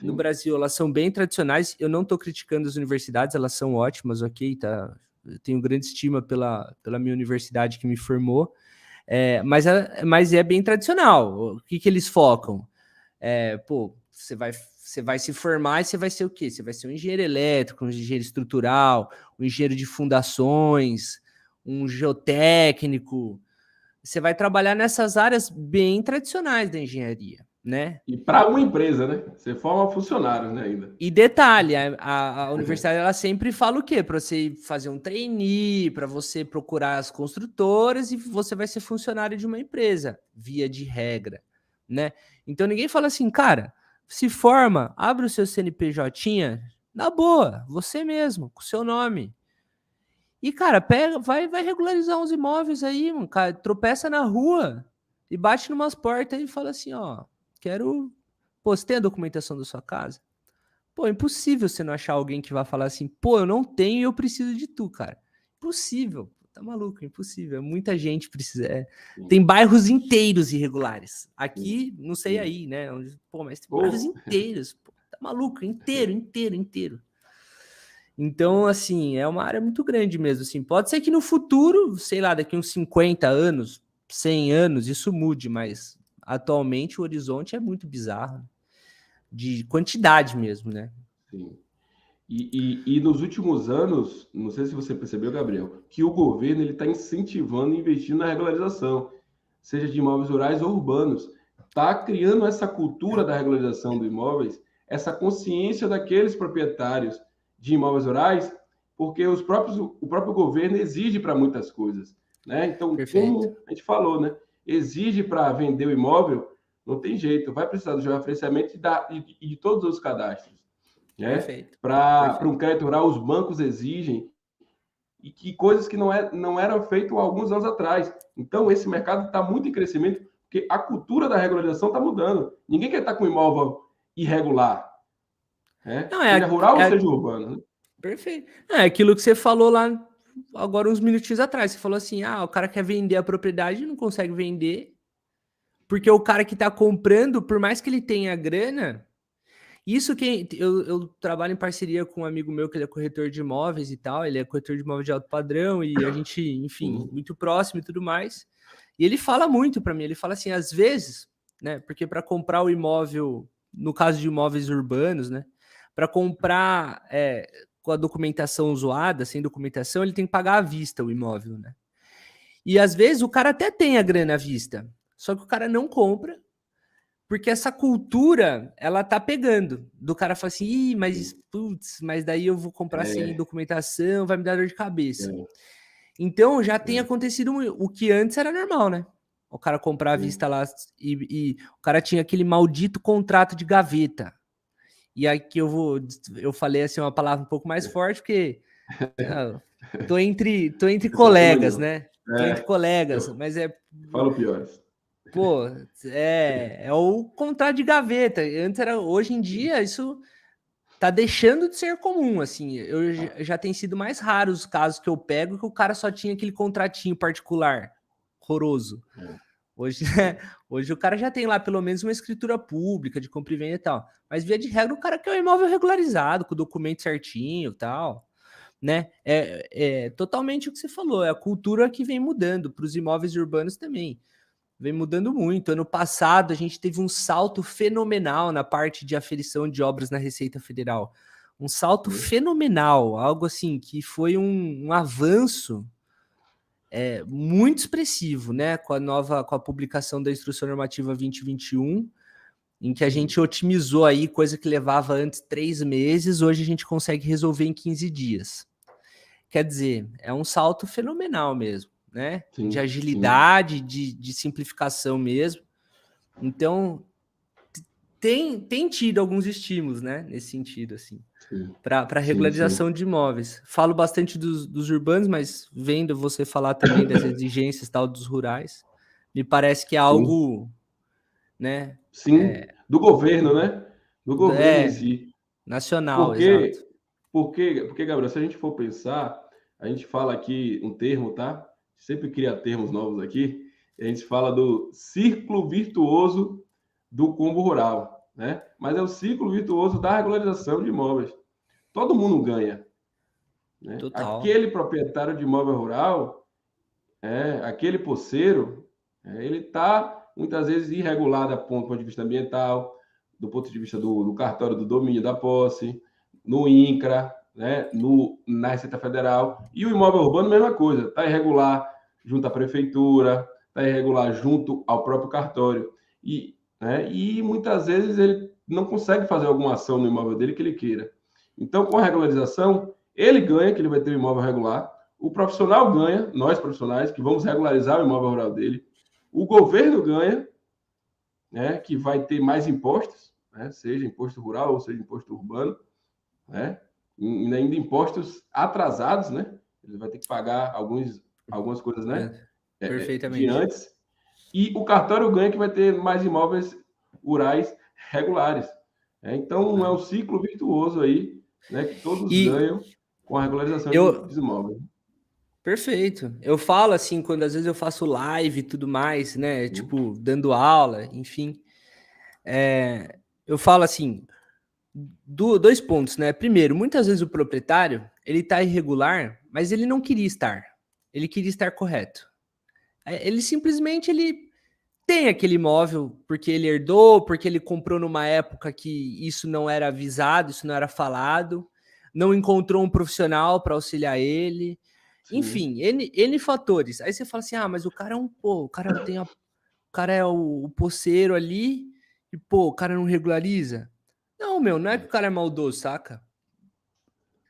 no Sim. Brasil, elas são bem tradicionais. Eu não estou criticando as universidades, elas são ótimas, ok? Tá? Eu tenho grande estima pela minha universidade que me formou, mas é bem tradicional. O que eles focam? Pô, você vai se formar e você vai ser o quê? Você vai ser um engenheiro elétrico, um engenheiro estrutural, um engenheiro de fundações, um geotécnico, você vai trabalhar nessas áreas bem tradicionais da engenharia, né? E para uma empresa, né? Você forma funcionários, né, ainda. E detalhe, a universidade ela sempre fala o quê? Para você fazer um trainee, para você procurar as construtoras e você vai ser funcionário de uma empresa, via de regra, né? Então ninguém fala assim, cara, se forma, abre o seu CNPJ, na boa, você mesmo, com o seu nome. E, cara, pega, vai regularizar uns imóveis aí, mano, cara, tropeça na rua e bate numas portas e fala assim, ó, quero... Pô, você tem a documentação da sua casa? Pô, é impossível você não achar alguém que vai falar assim, pô, eu não tenho e eu preciso de tu, cara. Impossível. Tá maluco, impossível. Muita gente precisa. Tem bairros inteiros irregulares. Aqui, não sei aí, né? Pô, mas tem bairros inteiros. Pô, tá maluco, inteiro. Então, assim, é uma área muito grande mesmo. Assim. Pode ser que no futuro, sei lá, daqui uns 50 anos, 100 anos, isso mude, mas atualmente o horizonte é muito bizarro. De quantidade mesmo, né? Sim. E nos últimos anos, não sei se você percebeu, Gabriel, que o governo está incentivando e investindo na regularização, seja de imóveis rurais ou urbanos. Está criando essa cultura da regularização dos imóveis, essa consciência daqueles proprietários de imóveis rurais, porque o próprio governo exige para muitas coisas. Né? Então, Perfeito. como a gente falou, né? Exige para vender o imóvel, não tem jeito, vai precisar do georreferenciamento e de todos os cadastros. Né? Para um crédito rural, os bancos exigem e que coisas que não eram feitas há alguns anos atrás. Então, esse mercado está muito em crescimento, porque a cultura da regularização está mudando. Ninguém quer estar com imóvel irregular, né? Não, Seja rural ou seja urbano. Né? Perfeito. É aquilo que você falou lá agora uns minutinhos atrás. Você falou assim, o cara quer vender a propriedade e não consegue vender, porque o cara que está comprando, por mais que ele tenha grana... Isso que eu trabalho em parceria com um amigo meu que ele é corretor de imóveis e tal, ele é corretor de imóveis de alto padrão e a gente, enfim, muito próximo e tudo mais. E ele fala muito para mim, ele fala assim, às vezes, né, porque para comprar o imóvel, no caso de imóveis urbanos, né, para comprar com a documentação zoada, sem documentação, ele tem que pagar à vista o imóvel, né? E às vezes o cara até tem a grana à vista, só que o cara não compra, porque essa cultura, ela tá pegando. Do cara falar assim, ih, mas putz, mas daí eu vou comprar sem documentação, vai me dar dor de cabeça. Então, já tem acontecido o que antes era normal, né? O cara comprar à vista lá e o cara tinha aquele maldito contrato de gaveta. E aqui eu falei assim uma palavra um pouco mais forte, porque tô entre colegas, né? Tô entre colegas, mas é... Falo pior. Pô, é o contrato de gaveta. Antes era, hoje em dia, isso tá deixando de ser comum, assim. Já tem sido mais raros os casos que eu pego que o cara só tinha aquele contratinho particular, horroroso. Hoje, hoje o cara já tem lá pelo menos uma escritura pública de compra e venda e tal. Mas via de regra o cara quer um imóvel regularizado, com o documento certinho e tal. Né? É totalmente o que você falou, é a cultura que vem mudando para os imóveis urbanos também. Vem mudando muito. Ano passado, a gente teve um salto fenomenal na parte de aferição de obras na Receita Federal. Um salto fenomenal, algo assim que foi um avanço muito expressivo, né? Com a publicação da Instrução Normativa 2021, em que a gente otimizou aí coisa que levava antes 3 meses, hoje a gente consegue resolver em 15 dias. Quer dizer, é um salto fenomenal mesmo. Né? Sim, de agilidade, de simplificação mesmo. Então, tem tido alguns estímulos, né? Nesse sentido, assim, para regularização de imóveis. Falo bastante dos urbanos, mas vendo você falar também das exigências tal dos rurais, me parece que é algo, né? Sim, do governo, né? Do governo em si. Nacional, exato. Porque, Gabriel, se a gente for pensar, a gente fala aqui um termo, tá? Sempre cria termos novos aqui, e a gente fala do círculo virtuoso do combo rural, né? Mas é o círculo virtuoso da regularização de imóveis. Todo mundo ganha. Né? Aquele proprietário de imóvel rural, aquele poceiro, ele está, muitas vezes, irregulado do ponto de vista ambiental, do ponto de vista do cartório do domínio da posse, no INCRA, né, na Receita Federal. E o imóvel urbano, mesma coisa, está irregular junto à prefeitura, está irregular junto ao próprio cartório. Né, e muitas vezes ele não consegue fazer alguma ação no imóvel dele que ele queira. Então, com a regularização, ele ganha, que ele vai ter o imóvel regular, o profissional ganha, nós profissionais, que vamos regularizar o imóvel rural dele, o governo ganha, né, que vai ter mais impostos, né, seja imposto rural ou seja imposto urbano, né, e ainda impostos atrasados, né, ele vai ter que pagar algumas coisas, né, perfeitamente. de antes, e o cartório ganha que vai ter mais imóveis rurais regulares. Então, é um ciclo virtuoso aí, né, que todos ganham com a regularização dos imóveis. Perfeito. Eu falo assim, quando às vezes eu faço live e tudo mais, né, tipo, dando aula, enfim, eu falo assim, dois pontos, né? Primeiro, muitas vezes o proprietário, ele tá irregular, mas ele não queria estar. Ele queria estar correto. Ele simplesmente, ele tem aquele imóvel porque ele herdou, porque ele comprou numa época que isso não era avisado, isso não era falado, não encontrou um profissional para auxiliar ele. Sim. Enfim, N fatores. Aí você fala assim, mas o cara é o cara é o poceiro ali e, o cara não regulariza. Não, não é que o cara é maldoso, saca?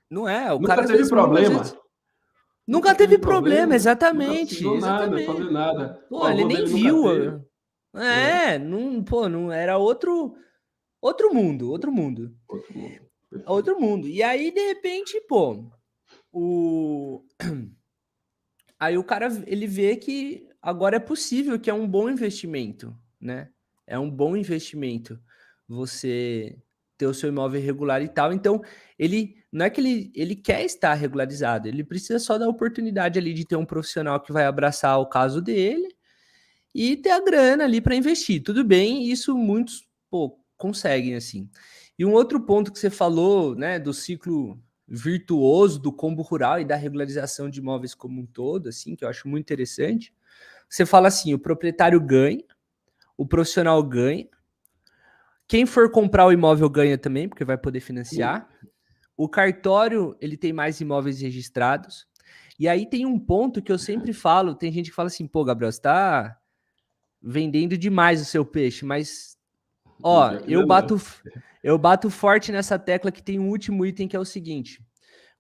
Não é, o Nunca cara às teve vezes, problema. Nunca teve problema, exatamente. Não precisou nada, fazer nada. Pô, ele nem viu. Não era outro mundo. Outro mundo. E aí, de repente, aí o cara, ele vê que agora é possível, que é um bom investimento, né? É um bom investimento você ter o seu imóvel regular e tal. Então, ele não é que ele quer estar regularizado, ele precisa só da oportunidade ali de ter um profissional que vai abraçar o caso dele e ter a grana ali para investir. Tudo bem, isso muitos conseguem assim. E um outro ponto que você falou, né, do ciclo virtuoso do combo rural e da regularização de imóveis como um todo, assim, que eu acho muito interessante. Você fala assim, o proprietário ganha, o profissional ganha, quem for comprar o imóvel ganha também, porque vai poder financiar. O cartório, ele tem mais imóveis registrados. E aí tem um ponto que eu sempre falo, tem gente que fala assim, Gabriel, você tá vendendo demais o seu peixe, mas eu bato forte nessa tecla que tem um último item que é o seguinte: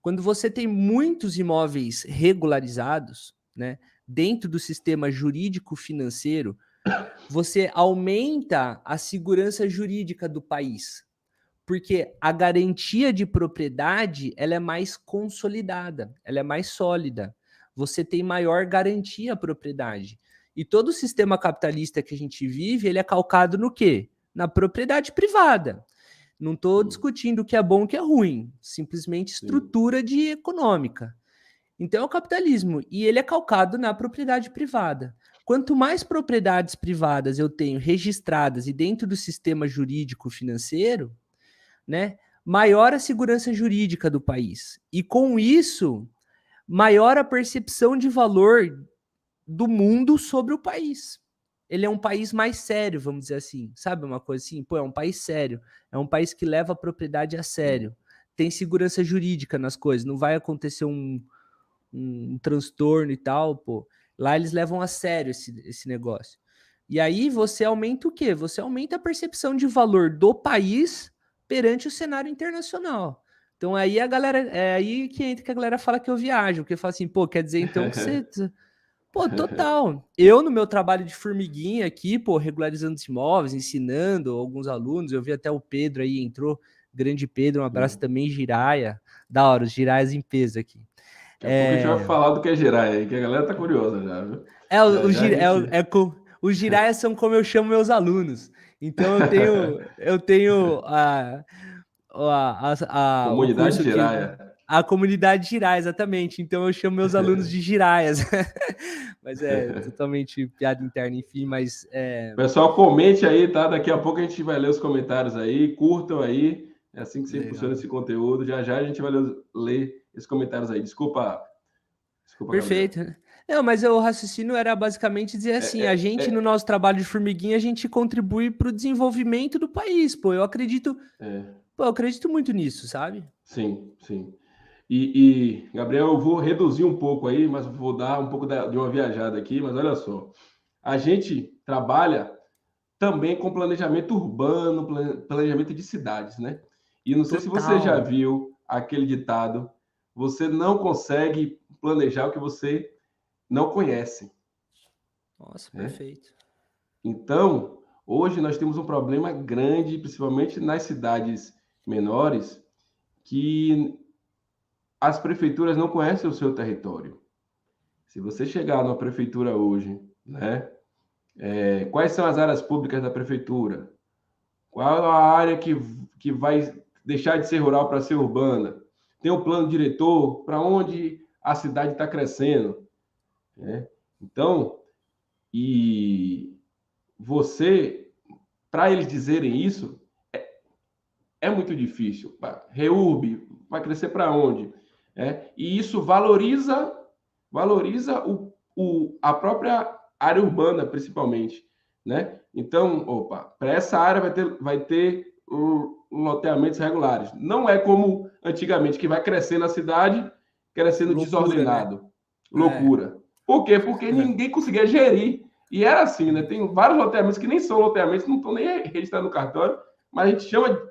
quando você tem muitos imóveis regularizados, né, dentro do sistema jurídico financeiro, você aumenta a segurança jurídica do país, porque a garantia de propriedade ela é mais consolidada, ela é mais sólida. Você tem maior garantia à propriedade. E todo o sistema capitalista que a gente vive, ele é calcado no quê? Na propriedade privada. Não estou discutindo o que é bom e o que é ruim, simplesmente estrutura econômica. Então é o capitalismo, e ele é calcado na propriedade privada. Quanto mais propriedades privadas eu tenho registradas e dentro do sistema jurídico financeiro, né, maior a segurança jurídica do país. E com isso, maior a percepção de valor do mundo sobre o país. Ele é um país mais sério, vamos dizer assim. Sabe uma coisa assim? É um país sério. É um país que leva a propriedade a sério. Tem segurança jurídica nas coisas. Não vai acontecer um transtorno e tal, Lá eles levam a sério esse negócio. E aí você aumenta o quê? Você aumenta a percepção de valor do país perante o cenário internacional. Então aí a galera, é aí que entra que a galera fala que eu viajo, porque fala assim, quer dizer então que você... total. Eu, no meu trabalho de formiguinha aqui, regularizando os imóveis, ensinando alguns alunos, eu vi até o Pedro aí, entrou, grande Pedro, um abraço também, Giraia, da hora, os Giraias em peso aqui. Daqui a pouco a gente vai falar do que é Giraia aí, que a galera tá curiosa já, viu? Os Giraias são como eu chamo meus alunos. Então eu tenho a comunidade Giraia. A comunidade Giraia, exatamente. Então eu chamo meus alunos de Giraias. Mas é totalmente piada interna, enfim, mas... Pessoal, comente aí, tá? Daqui a pouco a gente vai ler os comentários aí, curtam aí. É assim que sempre funciona esse conteúdo. Já a gente vai ler esses comentários aí. Desculpa Perfeito. Gabriel. Não, mas o raciocínio era basicamente dizer assim, a gente, no nosso trabalho de formiguinha, a gente contribui para o desenvolvimento do país, eu acredito... eu acredito muito nisso, sabe? Sim. E, Gabriel, eu vou reduzir um pouco aí, mas vou dar um pouco de uma viajada aqui, mas olha só. a gente trabalha também com planejamento urbano, planejamento de cidades, né? E não sei se você já viu aquele ditado, você não consegue planejar o que você não conhece. Nossa, perfeito. Então, hoje nós temos um problema grande, principalmente nas cidades menores, que as prefeituras não conhecem o seu território. Se você chegar numa prefeitura hoje, né? Quais são as áreas públicas da prefeitura? Qual a área que vai deixar de ser rural para ser urbana? Tem um plano diretor para onde a cidade está crescendo, né? Então, e você, para eles dizerem isso, é muito difícil. REURB vai crescer para onde? E isso valoriza a própria área urbana, principalmente, né? Então, para essa área vai ter loteamentos regulares. Não é como antigamente, que vai crescer na cidade, crescendo loucura, desordenado. Né? Loucura. Por quê? Porque ninguém conseguia gerir. E era assim, né? Tem vários loteamentos que nem são loteamentos, não estão nem registrados no cartório, mas a gente chama...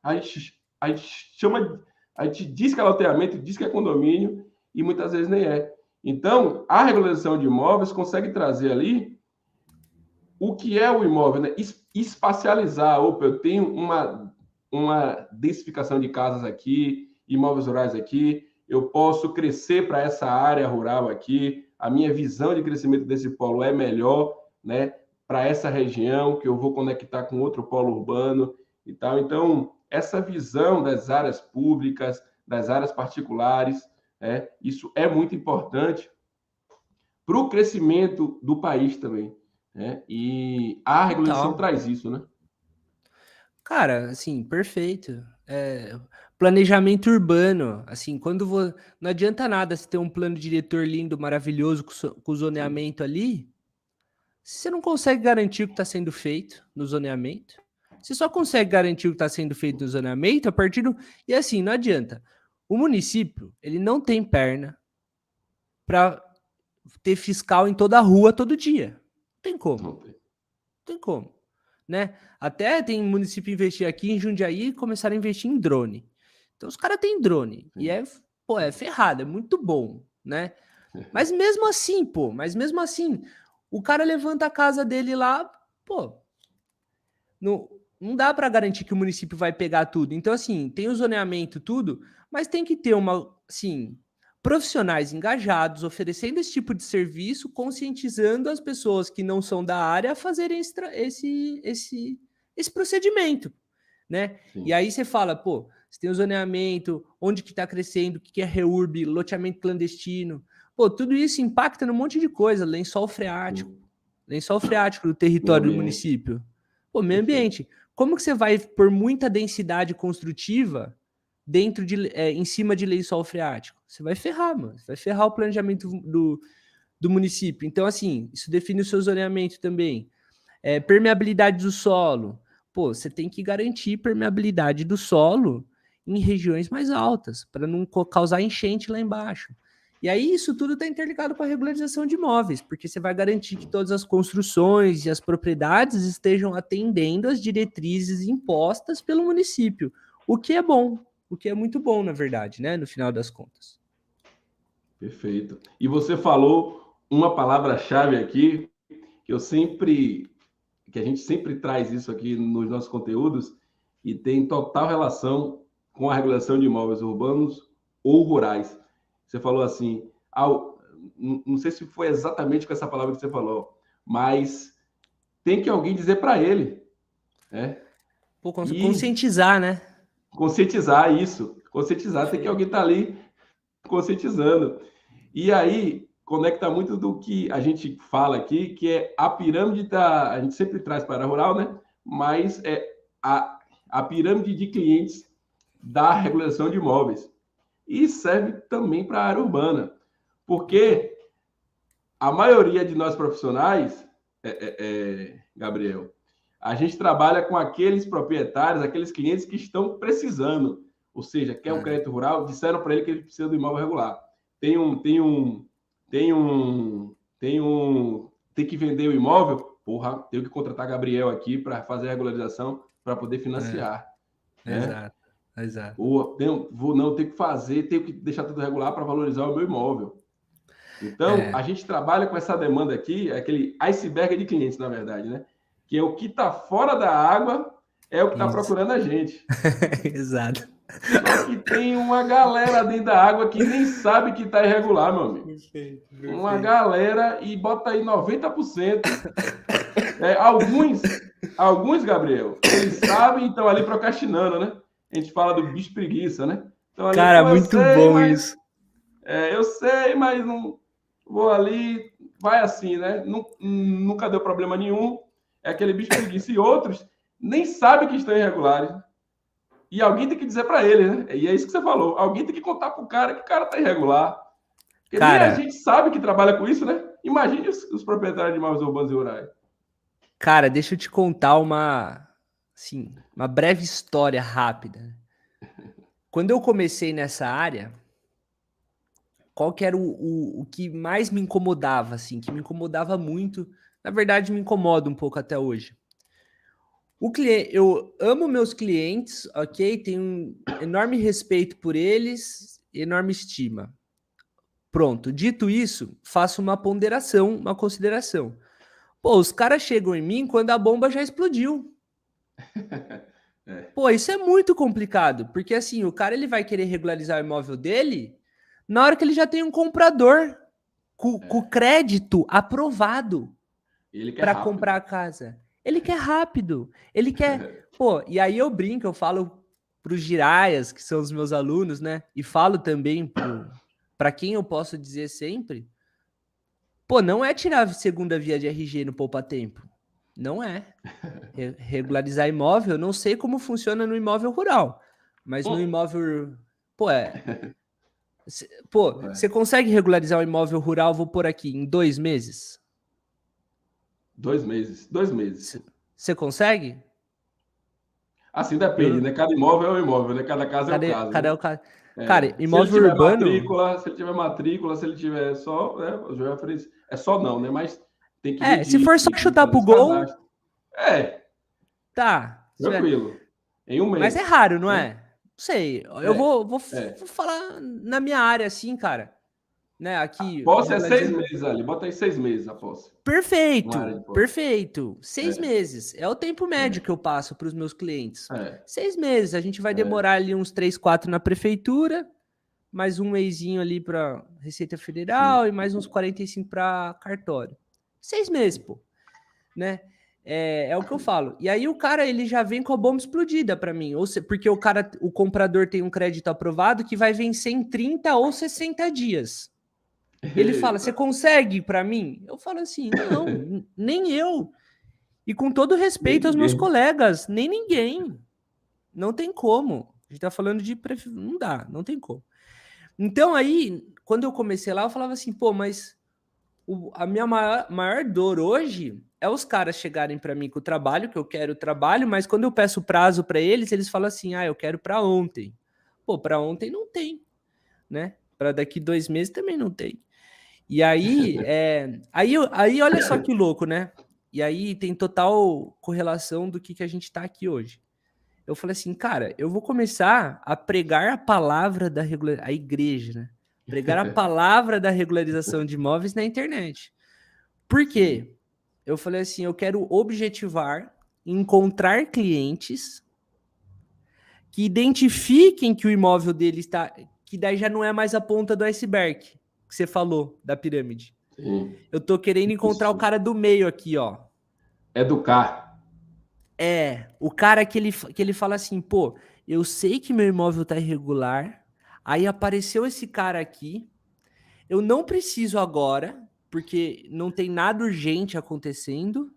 A gente diz que é loteamento, diz que é condomínio, e muitas vezes nem é. Então, a regularização de imóveis consegue trazer ali o que é o imóvel, né? Espacializar. Opa, eu tenho uma densificação de casas aqui, imóveis rurais aqui, eu posso crescer para essa área rural aqui, a minha visão de crescimento desse polo é melhor, né? Para essa região, que eu vou conectar com outro polo urbano e tal. Então, essa visão das áreas públicas, das áreas particulares, isso é muito importante para o crescimento do país também, né? E a regularização traz isso, né? Cara, assim, perfeito. Planejamento urbano, assim, não adianta nada você ter um plano diretor lindo, maravilhoso, com o zoneamento ali, se você não consegue garantir o que está sendo feito no zoneamento. Você só consegue garantir o que está sendo feito no zoneamento a partir do... E assim, não adianta. O município, ele não tem perna para ter fiscal em toda a rua todo dia. Não tem como. Não tem como. Né? Até tem município investir aqui em Jundiaí e começaram a investir em drone. Então os caras têm drone. E é ferrado, é muito bom, né? Mas mesmo assim, o cara levanta a casa dele lá, não dá para garantir que o município vai pegar tudo. Então, assim, tem o zoneamento, tudo, mas tem que ter profissionais engajados, oferecendo esse tipo de serviço, conscientizando as pessoas que não são da área a fazerem esse procedimento, né? Sim. E aí você fala, você tem o zoneamento, onde que está crescendo, o que é REURB, loteamento clandestino, tudo isso impacta num monte de coisa, lençol freático do território do município. Meio ambiente. Como que você vai pôr muita densidade construtiva em cima de lençol freático? Você vai ferrar, mano. Você vai ferrar o planejamento do município. Então, assim, isso define o seu zoneamento também. Permeabilidade do solo. Você tem que garantir permeabilidade do solo em regiões mais altas, para não causar enchente lá embaixo. E aí, isso tudo está interligado com a regularização de imóveis, porque você vai garantir que todas as construções e as propriedades estejam atendendo às diretrizes impostas pelo município, o que é bom, o que é muito bom, na verdade, né? No final das contas. Perfeito. E você falou uma palavra-chave aqui, que a gente sempre traz isso aqui nos nossos conteúdos, e tem total relação com a regulação de imóveis urbanos ou rurais. Você falou assim, não sei se foi exatamente com essa palavra que você falou, mas tem que alguém dizer para ele, né? Conscientizar, né? Conscientizar isso, conscientizar, tem que alguém estar ali conscientizando. E aí conecta muito do que a gente fala aqui, que é a pirâmide a gente sempre traz para a rural, né? Mas é a pirâmide de clientes da regulação de imóveis. E serve também para a área urbana, porque a maioria de nós profissionais, Gabriel, a gente trabalha com aqueles proprietários, aqueles clientes que estão precisando, ou seja, quer um crédito rural, disseram para ele que ele precisa do imóvel regular. Tem um tem que vender o imóvel, porra, tenho que contratar Gabriel aqui para fazer a regularização para poder financiar. Né? Exato. Ou tenho que fazer, tenho que deixar tudo regular para valorizar o meu imóvel. Então, a gente trabalha com essa demanda aqui, aquele iceberg de clientes, na verdade, né? Que é o que está fora da água, é o que está procurando a gente. Exato. Só que tem uma galera dentro da água que nem sabe que está irregular, meu amigo. Perfeito. Uma galera e bota aí 90%. Alguns, Gabriel, eles sabem e estão ali procrastinando, né? A gente fala do bicho preguiça, né? Então, ali, cara, muito bom isso. Eu sei, mas não vou ali, vai assim, né? Nunca deu problema nenhum. É aquele bicho preguiça. E outros nem sabem que estão irregulares. E alguém tem que dizer para ele, né? E é isso que você falou. Alguém tem que contar pro cara que o cara tá irregular. Porque nem a gente sabe que trabalha com isso, né? Imagine os proprietários de imóveis urbanos e rurais. Cara, deixa eu te contar uma breve história rápida. Quando eu comecei nessa área, qual que era o que mais me incomodava, assim, que me incomodava muito, na verdade me incomoda um pouco até hoje. Eu amo meus clientes, ok? Tenho um enorme respeito por eles, enorme estima. Pronto, dito isso, faço uma ponderação, uma consideração. Pô, os caras chegam em mim quando a bomba já explodiu. Pô, isso é muito complicado, porque assim, o cara ele vai querer regularizar o imóvel dele na hora que ele já tem um comprador com crédito aprovado para comprar a casa. Ele quer rápido, ele quer... Pô, e aí eu brinco, eu falo pros giraias, que são os meus alunos, né? E falo também para quem eu posso dizer sempre, pô, não é tirar a segunda via de RG no poupa-tempo. Não é. Regularizar imóvel, eu não sei como funciona no imóvel rural, mas no imóvel... Pô, você consegue regularizar o imóvel rural, vou pôr aqui, em 2 meses? 2 meses. 2 meses. Você consegue? Assim depende, né? Cada imóvel é um imóvel, né? Cada casa é um caso. Cada né? é o caso. Cara, imóvel urbano... Se ele tiver matrícula, se ele tiver só... Né? O Joel fez... É só não, né? Mas tem que medir, se for só chutar pro gol... Tá. Tranquilo. Em 1 mês. Mas é raro, não é? Não sei. Eu vou falar na minha área, assim, cara. Né, aqui, a posse é 6 meses ali. Bota aí 6 meses a posse. Perfeito. 6 meses. É o tempo médio que eu passo para os meus clientes. 6 meses. A gente vai demorar ali uns 3, 4 na prefeitura, mais um mêsinho ali para Receita Federal e mais uns 45 para cartório. 6 meses, pô. Né? É o que eu falo. E aí o cara, ele já vem com a bomba explodida para mim. Porque o comprador tem um crédito aprovado que vai vencer em 30 ou 60 dias. Ele fala, você consegue para mim? Eu falo assim, não, nem eu. E com todo respeito aos meus colegas, nem ninguém. Não tem como. A gente tá falando de... Não dá, não tem como. Então aí, quando eu comecei lá, eu falava assim, pô, mas a minha maior dor hoje é os caras chegarem para mim com o trabalho, que eu quero o trabalho, mas quando eu peço prazo para eles, eles falam assim, eu quero para ontem. Pô, para ontem não tem, né? Para daqui 2 meses também não tem. E aí, aí olha só que louco, né? E aí tem total correlação do que a gente tá aqui hoje. Eu falei assim, cara, eu vou começar a pregar a palavra da regularização, a igreja, né? Pregar a palavra da regularização de imóveis na internet. Por quê? Eu falei assim, eu quero objetivar, encontrar clientes que identifiquem que o imóvel dele está... Que daí já não é mais a ponta do iceberg que você falou, da pirâmide. Sim. Eu tô querendo encontrar o cara do meio aqui, ó. Educar. O cara que ele fala assim, pô, eu sei que meu imóvel tá irregular, aí apareceu esse cara aqui, eu não preciso agora, porque não tem nada urgente acontecendo,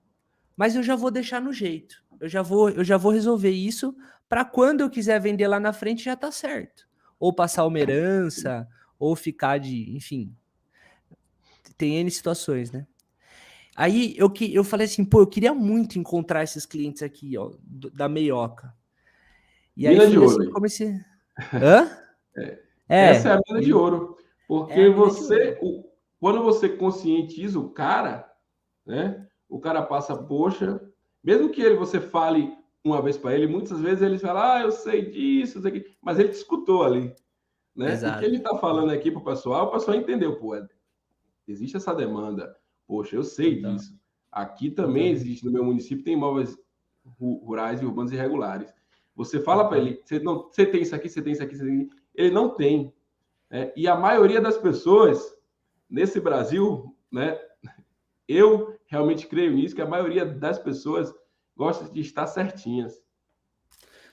mas eu já vou deixar no jeito. Eu já vou resolver isso para quando eu quiser vender lá na frente já tá certo. Ou passar uma herança, ou ficar enfim, tem N situações, né? Aí eu falei assim, pô, eu queria muito encontrar esses clientes aqui, ó, da Meioca. E aí mina de ouro, assim, comecei... Hã? Essa é a mina de ouro. Porque quando você conscientiza o cara, né? O cara passa, poxa, mesmo que você fale uma vez para ele, muitas vezes ele fala, eu sei disso, isso aqui, mas ele te escutou ali, né? O que Exato. ele está falando aqui para o pessoal entendeu, pô, existe essa demanda, poxa, eu sei Total. disso. Aqui também Total. existe, no meu município, tem imóveis rurais e urbanos irregulares. Você fala para ele, você tem isso aqui, você tem isso aqui, ele não tem. Né? E a maioria das pessoas nesse Brasil, né, eu realmente creio nisso, que a maioria das pessoas gosta de estar certinhas.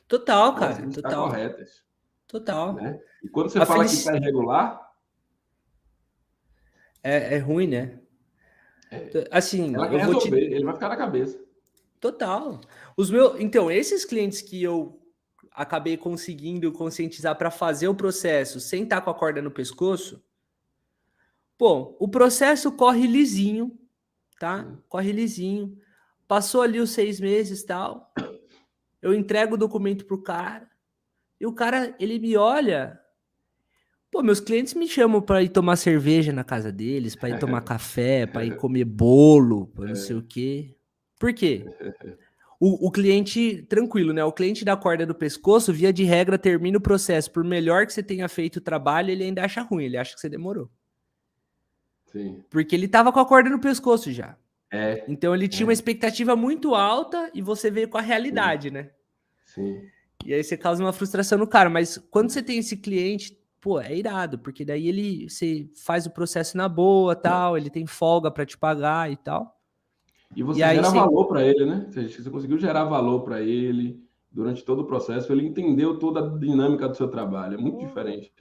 Total, Gosta cara. de estar Total. corretas. Total. Né? E quando você A fala que está irregular, é ruim, né? Assim, ela eu quer vou te. resolver, ele vai ficar na cabeça. Total. Então, esses clientes que eu acabei conseguindo conscientizar para fazer o processo sem estar com a corda no pescoço, pô, o processo corre lisinho, tá? Sim. Corre lisinho. Passou ali os 6 meses e tal. Eu entrego o documento pro cara. E o cara, ele me olha. Pô, meus clientes me chamam para ir tomar cerveja na casa deles, para ir tomar café, para ir comer bolo, para não sei o quê. Por quê? O cliente, tranquilo, né? O cliente da corda do pescoço, via de regra, termina o processo. Por melhor que você tenha feito o trabalho, ele ainda acha ruim, ele acha que você demorou. Sim. Porque ele tava com a corda no pescoço já. É. Então ele tinha uma expectativa muito alta e você veio com a realidade, Sim. né? Sim. E aí você causa uma frustração no cara. Mas quando você tem esse cliente, pô, é irado, porque daí você faz o processo na boa, tal, ele tem folga para te pagar e tal. E você E aí gera você... valor para ele, né? Você conseguiu gerar valor para ele durante todo o processo, ele entendeu toda a dinâmica do seu trabalho. É muito diferente.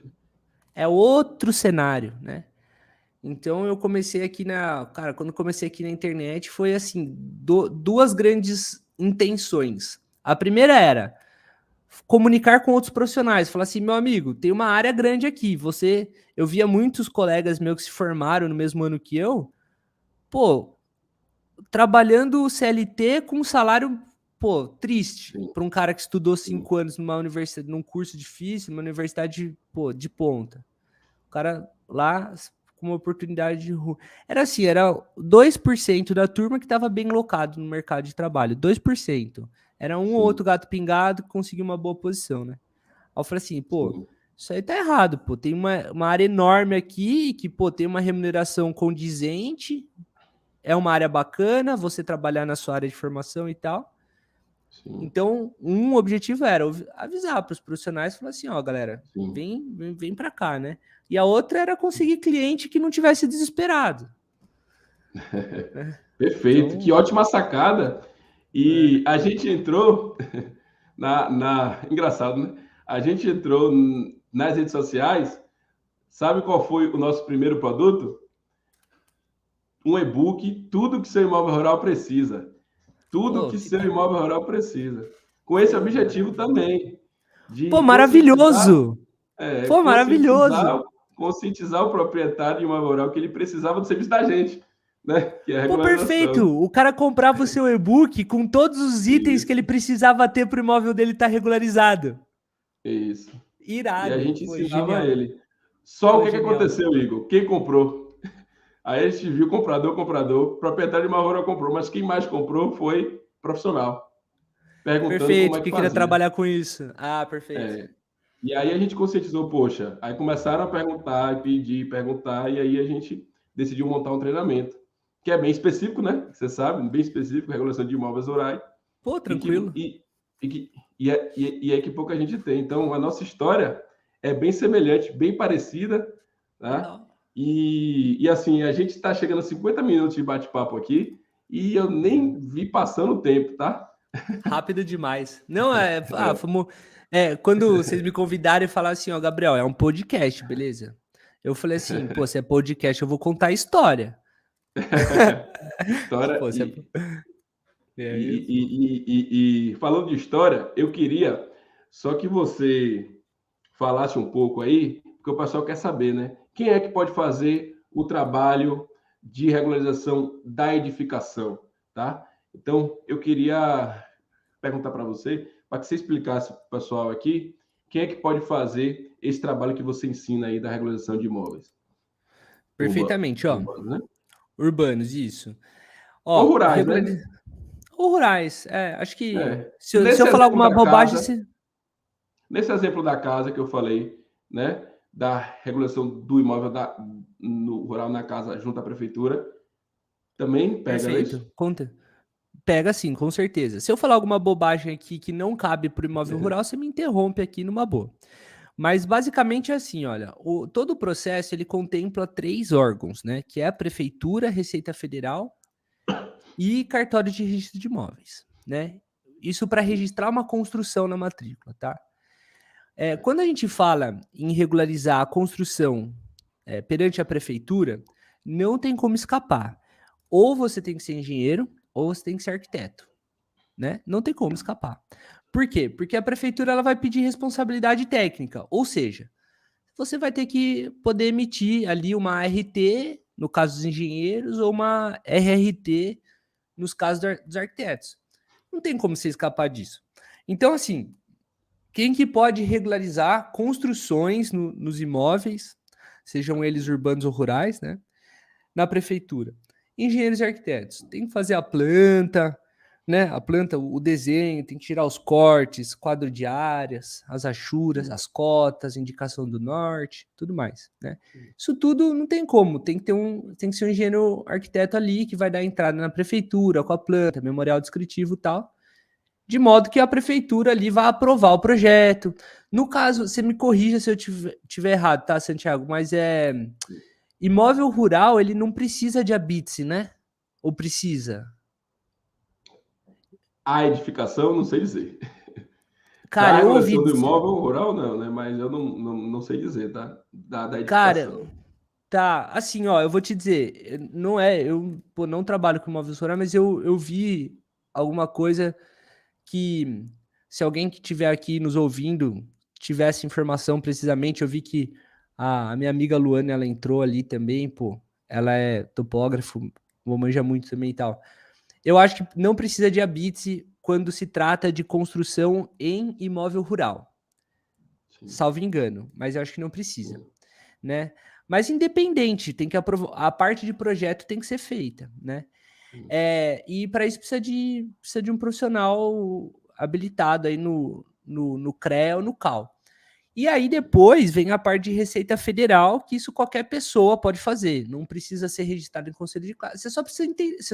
É outro cenário, né? Então eu comecei aqui Cara, quando comecei aqui na internet foi assim, duas grandes intenções. A primeira era comunicar com outros profissionais, falar assim, meu amigo, tem uma área grande aqui, eu via muitos colegas meus que se formaram no mesmo ano que eu, pô, trabalhando CLT com um salário, pô, triste, para um cara que estudou 5 anos numa universidade, num curso difícil, numa universidade, pô, de ponta. O cara lá com uma oportunidade de rua. Era assim, era 2% da turma que estava bem locado no mercado de trabalho. 2%. Era um ou outro gato pingado que conseguiu uma boa posição, né? Aí eu falei assim, pô, isso aí tá errado, pô. Tem uma área enorme aqui que, pô, tem uma remuneração condizente, é uma área bacana, você trabalhar na sua área de formação e tal. Sim. Então, um objetivo era avisar para os profissionais, falar assim, ó, galera, vem para cá, né? E a outra era conseguir cliente que não tivesse desesperado. Perfeito, Então, que ótima sacada. E a gente entrou engraçado, né? A gente entrou nas redes sociais. Sabe qual foi o nosso primeiro produto? Um e-book, tudo que seu imóvel rural precisa. Tudo que seu imóvel rural precisa. Com esse objetivo também, de pô, maravilhoso! Pô, maravilhoso! conscientizar o proprietário de imóvel rural que ele precisava do serviço da gente, né? Que é a Pô, regularização. perfeito! O cara comprava o seu e-book com todos os itens que ele precisava ter para o imóvel dele estar regularizado. Isso. Irado. E a gente Pô, ensinava genial. ele. Só Pô, o que genial. aconteceu, Igor? Quem comprou? Aí a gente viu comprador, proprietário de imóvel rural comprou, mas quem mais comprou foi profissional, perguntando como Perfeito, é que que queria fazia. trabalhar com isso. Ah, perfeito. E aí a gente conscientizou, poxa, aí começaram a perguntar, pedir, perguntar, e aí a gente decidiu montar um treinamento, que é bem específico, né? Você sabe, bem específico, regulação de imóveis rurais. Pô, tranquilo. E é que pouca gente tem. Então, a nossa história é bem semelhante, bem parecida, tá? E assim, a gente está chegando a 50 minutos de bate-papo aqui, e eu nem vi passando o tempo, tá? Rápido demais. Não, quando vocês me convidaram e falaram assim, ó, Gabriel, é um podcast, beleza? Eu falei assim, pô, se é podcast, eu vou contar história. História Pô, e falando de história, eu queria só que você falasse um pouco aí, porque o pessoal quer saber, né? Quem é que pode fazer o trabalho de regularização da edificação, tá? Então, eu queria perguntar para você, para que você explicasse para o pessoal aqui, quem é que pode fazer esse trabalho que você ensina aí da regularização de imóveis? perfeitamente, ó. Urbanos, né? Urbanos, isso. Ou Ó, rurais, né? Ou rurais, acho que se Nesse eu falar exemplo alguma da bobagem, casa, nesse exemplo da casa que eu falei, né? Da regulação do imóvel no rural na casa junto à prefeitura, também pega, não é isso? perfeito. Conta. Pega sim, com certeza. Se eu falar alguma bobagem aqui que não cabe para o imóvel rural, você me interrompe aqui numa boa. Mas basicamente é assim, olha, todo o processo ele contempla 3 órgãos, né? Que é a prefeitura, Receita Federal e cartório de registro de imóveis, né? Isso para registrar uma construção na matrícula, tá? Quando a gente fala em regularizar a construção perante a prefeitura, não tem como escapar. Ou você tem que ser engenheiro, ou você tem que ser arquiteto, né? Não tem como escapar. Por quê? Porque a prefeitura ela vai pedir responsabilidade técnica, ou seja, você vai ter que poder emitir ali uma ART, no caso dos engenheiros, ou uma RRT, nos casos dos arquitetos. Não tem como você escapar disso. Então, assim, quem que pode regularizar construções nos imóveis, sejam eles urbanos ou rurais, né? Na prefeitura? Engenheiros e arquitetos. Tem que fazer a planta, né? A planta, o desenho, tem que tirar os cortes, quadro de áreas, as achuras, as cotas, indicação do norte, tudo mais, né? Isso tudo não tem como, tem que ser um engenheiro arquiteto ali que vai dar entrada na prefeitura com a planta, memorial descritivo e tal, de modo que a prefeitura ali vai aprovar o projeto. No caso, você me corrija se eu tiver errado, tá, Santiago? Mas imóvel rural, ele não precisa de habite, né? Ou precisa? A edificação, não sei dizer. Para a Cara, eu ouvi regulação do dizer. imóvel rural, não, né? Mas eu não sei dizer, tá? Da Cara, edificação. tá, assim, ó, eu vou te dizer, não eu não trabalho com imóveis rurais, mas eu vi alguma coisa que, se alguém que estiver aqui nos ouvindo tivesse informação precisamente, eu vi que a minha amiga Luana, ela entrou ali também, pô, ela é topógrafo, manja muito também e tal. Eu acho que não precisa de habite quando se trata de construção em imóvel rural, Sim, salvo engano, mas eu acho que não precisa, sim, né? Mas independente, tem que a parte de projeto tem que ser feita, né? sim. E para isso precisa de um profissional habilitado aí no CREA ou no CAL. E aí depois vem a parte de Receita Federal, que isso qualquer pessoa pode fazer, não precisa ser registrado em conselho de classe. Você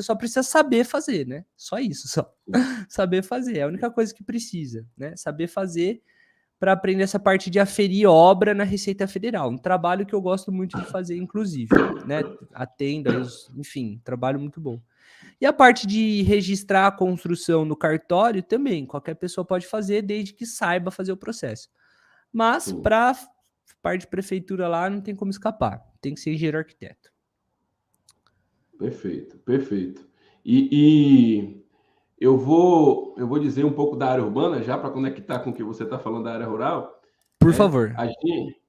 só precisa saber fazer, né? Só isso, só. Saber fazer, é a única coisa que precisa, né? Saber fazer para aprender essa parte de aferir obra na Receita Federal. Um trabalho que eu gosto muito de fazer, inclusive, né? Atendo aí enfim, trabalho muito bom. E a parte de registrar a construção no cartório também, qualquer pessoa pode fazer, desde que saiba fazer o processo. Mas Sim. para parte de prefeitura lá não tem como escapar, tem que ser engenheiro arquiteto. Perfeito, perfeito. E eu vou dizer um pouco da área urbana, já para conectar com o que você está falando da área rural, Por né? favor. A gente,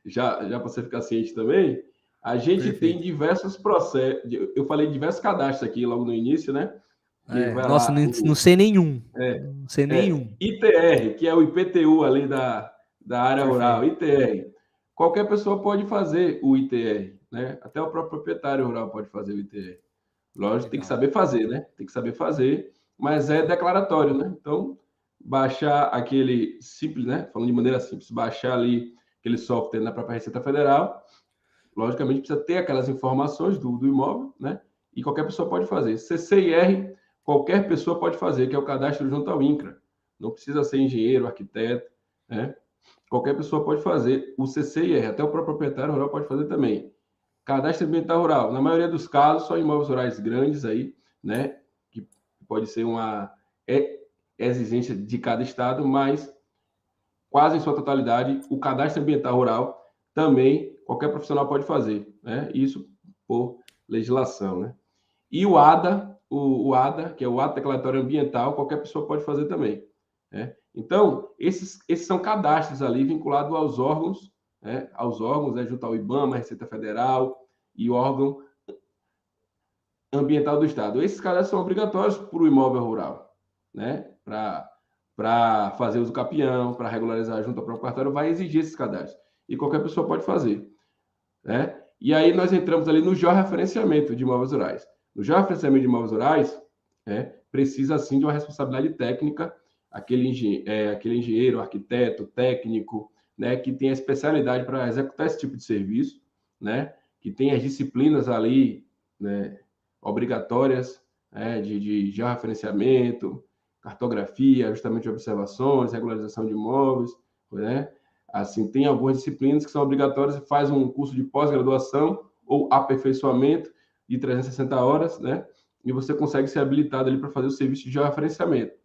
já para você ficar ciente também, a gente tem Perfeito. diversos processos, eu falei diversos cadastros aqui logo no início, né? Que vai Nossa, lá não sei nenhum. é, Não sei nenhum. ITR, que é o IPTU ali da área rural, Perfeito. ITR. Qualquer pessoa pode fazer o ITR, né? Até o próprio proprietário rural pode fazer o ITR. Lógico, tem que Legal. saber fazer, né? Tem que saber fazer, mas é declaratório, né? Então, baixar aquele simples, né? Falando de maneira simples, baixar ali aquele software na própria Receita Federal, logicamente precisa ter aquelas informações do imóvel, né? E qualquer pessoa pode fazer. CCIR, qualquer pessoa pode fazer, que é o cadastro junto ao INCRA. Não precisa ser engenheiro, arquiteto, né? Qualquer pessoa pode fazer o CCIR, até o próprio proprietário rural pode fazer também. Cadastro ambiental rural, na maioria dos casos, só imóveis rurais grandes aí, né? Que pode ser uma exigência de cada estado, mas quase em sua totalidade, o cadastro ambiental rural também qualquer profissional pode fazer, né? Isso por legislação, né? E o ADA, o ADA, que é o Ato Declaratório Ambiental, qualquer pessoa pode fazer também, né? Então, esses são cadastros ali vinculados aos órgãos, né? Aos órgãos, né? Junto ao IBAMA, Receita Federal e o órgão ambiental do Estado. Esses cadastros são obrigatórios para o imóvel rural, né? Para fazer uso capião, para regularizar junto ao próprio cartório, vai exigir esses cadastros. E qualquer pessoa pode fazer, né? E aí nós entramos ali no georreferenciamento de imóveis rurais. No georreferenciamento de imóveis rurais, precisa, sim, de uma responsabilidade técnica, aquele engenheiro, arquiteto, técnico, né, que tem a especialidade para executar esse tipo de serviço, né, que tem as disciplinas ali, né, obrigatórias, de georreferenciamento, cartografia, ajustamento de observações, regularização de imóveis, né? Assim, tem algumas disciplinas que são obrigatórias e faz um curso de pós-graduação ou aperfeiçoamento de 360 horas, né? E você consegue ser habilitado ali para fazer o serviço de georreferenciamento.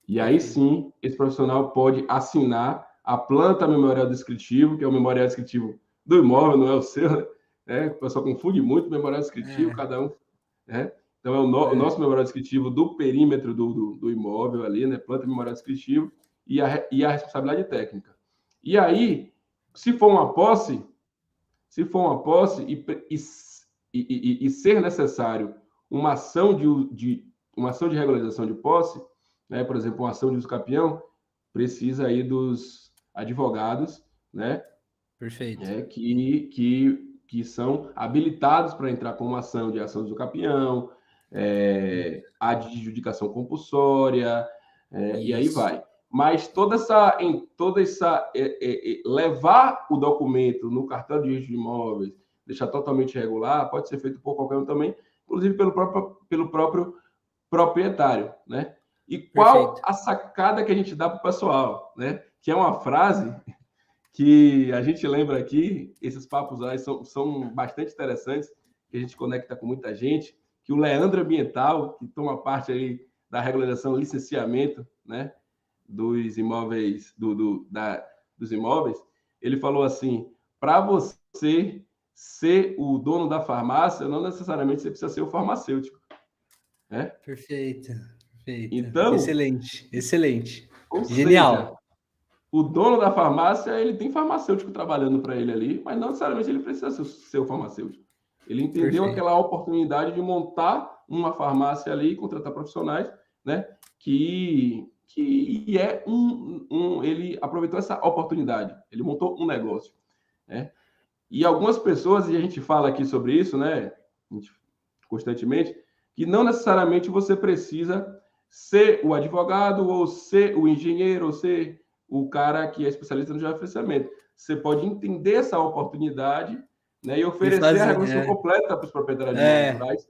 E aí sim, esse profissional pode assinar a planta memorial descritivo, que é o memorial descritivo do imóvel, não é o seu, né? O pessoal confunde muito o memorial descritivo, cada um, né? Então, é o nosso memorial descritivo do perímetro do imóvel ali, né? Planta memorial descritivo e a responsabilidade técnica. E aí, se for uma posse e ser necessário uma ação de regularização de posse, né? Por exemplo, uma ação de uso capião, precisa aí dos advogados, né? Perfeito. Que são habilitados para entrar com uma ação de uso capião, adjudicação compulsória, e aí vai. Mas toda essa levar o documento no cartório de registro de imóveis, deixar totalmente regular, pode ser feito por qualquer um também, inclusive pelo próprio proprietário, né? E qual a sacada que a gente dá para o pessoal, né? Que é uma frase que a gente lembra aqui, esses papos aí são bastante interessantes, que a gente conecta com muita gente, que o Leandro Ambiental, que toma parte aí da regularização e licenciamento, né, dos imóveis, dos imóveis, ele falou assim: para você ser o dono da farmácia, não necessariamente você precisa ser o farmacêutico. Né? Perfeito. Então, excelente. Genial. Seja, o dono da farmácia, ele tem farmacêutico trabalhando para ele ali, mas não necessariamente ele precisa ser o farmacêutico. Ele entendeu aquela oportunidade de montar uma farmácia ali, contratar profissionais, né? Que é ele aproveitou essa oportunidade, ele montou um negócio, né? E algumas pessoas, e a gente fala aqui sobre isso, né? Constantemente, que não necessariamente você precisa ser o advogado, ou ser o engenheiro, ou ser o cara que é especialista no georreferenciamento. Você pode entender essa oportunidade, né, e oferecer a regulação completa para os proprietários de imóveis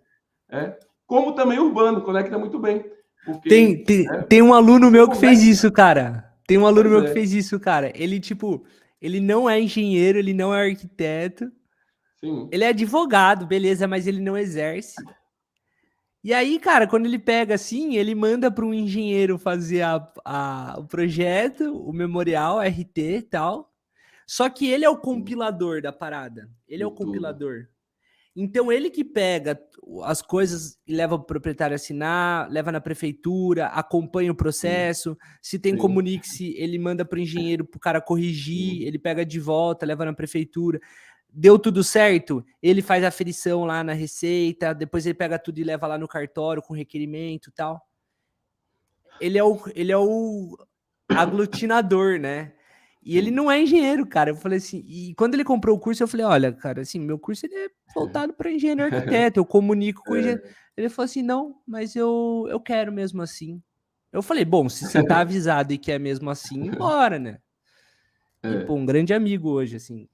rurais, como também urbano, conecta muito bem. Porque, tem um aluno meu que fez isso, cara. Tem um aluno meu que fez isso, cara. Ele, tipo, ele não é engenheiro, ele não é arquiteto. Sim. Ele é advogado, beleza, mas ele não exerce. E aí, cara, quando ele pega assim, ele manda para um engenheiro fazer o projeto, o memorial, RT e tal. Só que ele é o compilador da parada. Ele é o compilador. Então, ele que pega as coisas e leva para o proprietário assinar, leva na prefeitura, acompanha o processo. Se tem comunique-se, ele manda para o engenheiro para o cara corrigir, ele pega de volta, leva na prefeitura. Deu tudo certo, ele faz a aferição lá na Receita, depois ele pega tudo e leva lá no cartório com requerimento e tal. Ele é o aglutinador, né? E ele não é engenheiro, cara. Eu falei assim, e quando ele comprou o curso, eu falei, olha, cara, assim, meu curso ele é voltado para engenheiro arquiteto, eu comunico com o engenheiro. Ele falou assim, não, mas eu quero mesmo assim. Eu falei, bom, se você tá avisado e quer mesmo assim, bora, né? E, pô, um grande amigo hoje, assim.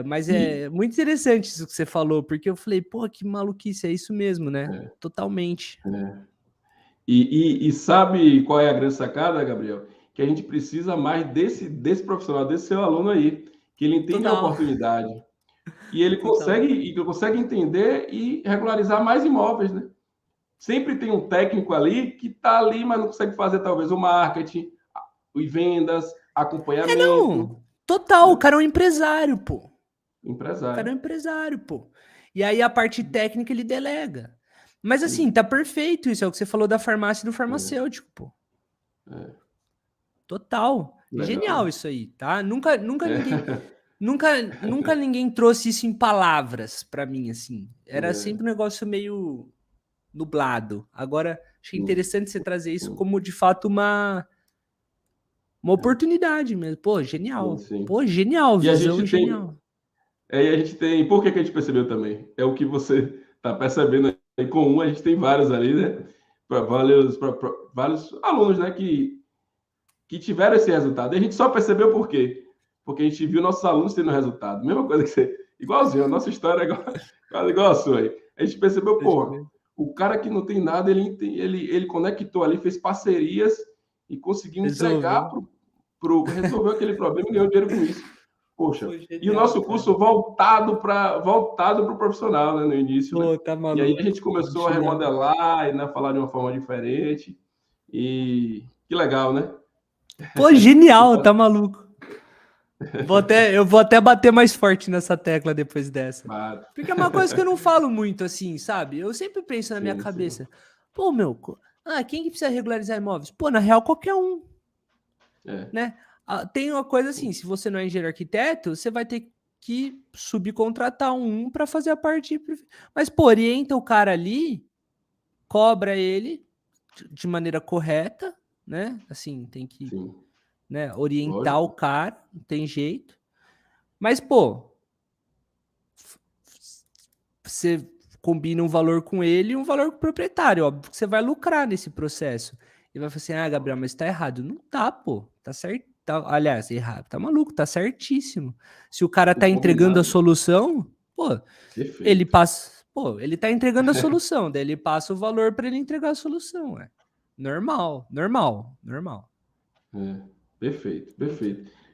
Mas é muito interessante isso que você falou, porque eu falei, pô, que maluquice, é isso mesmo, né? Totalmente. E sabe qual é a grande sacada, Gabriel? Que a gente precisa mais desse profissional, desse seu aluno aí, que ele entende a oportunidade. E ele consegue entender e regularizar mais imóveis, né? Sempre tem um técnico ali que está ali, mas não consegue fazer talvez o marketing, e vendas, acompanhamento. Não, total, né? O cara é um empresário, pô. Empresário. O cara é um empresário, pô. E aí a parte técnica ele delega. Mas assim, tá perfeito isso, é o que você falou da farmácia e do farmacêutico, pô. Total. Legal. Genial isso aí, tá? Nunca ninguém trouxe isso em palavras para mim, assim. Era sempre um negócio meio nublado. Agora, achei interessante você trazer isso como, de fato, uma oportunidade mesmo. Pô, genial. Sim. Pô, genial, visão genial. E a gente tem... Por que a gente percebeu também? É o que você tá percebendo em comum, a gente tem vários ali, né? Para vários alunos, né, que tiveram esse resultado. E a gente só percebeu por quê? Porque a gente viu nossos alunos tendo resultado. Mesma coisa que você. Igualzinho, a nossa história é igual a sua aí. A gente percebeu, porra, o cara que não tem nada, ele conectou ali, fez parcerias e conseguiu entregar resolveu aquele problema e ganhou dinheiro com isso. Poxa, e o nosso curso voltado para o profissional, né, no início. Né? Tá maluco, e aí a gente começou a remodelar e, né, falar de uma forma diferente. E que legal, né? Pô, genial, tá maluco. Eu vou até bater mais forte nessa tecla depois dessa. Claro. Porque é uma coisa que eu não falo muito assim, sabe? Eu sempre penso na minha cabeça. Pô, quem que precisa regularizar imóveis? Pô, na real, qualquer um. Né? Tem uma coisa assim, se você não é engenheiro arquiteto, você vai ter que subcontratar um para fazer a parte. Mas, pô, orienta o cara ali, cobra ele de maneira correta, né? Assim, tem que né, orientar o cara, não tem jeito. Mas, pô, você combina um valor com ele e um valor com o proprietário, óbvio que você vai lucrar nesse processo. Ele vai falar assim, Gabriel, mas tá errado. Não tá, pô, tá certo. Aliás, errado, tá maluco, tá certíssimo. Se o cara tá entregando a solução, pô, ele passa, ele tá entregando a solução, daí ele passa o valor para ele entregar a solução, é normal. Perfeito.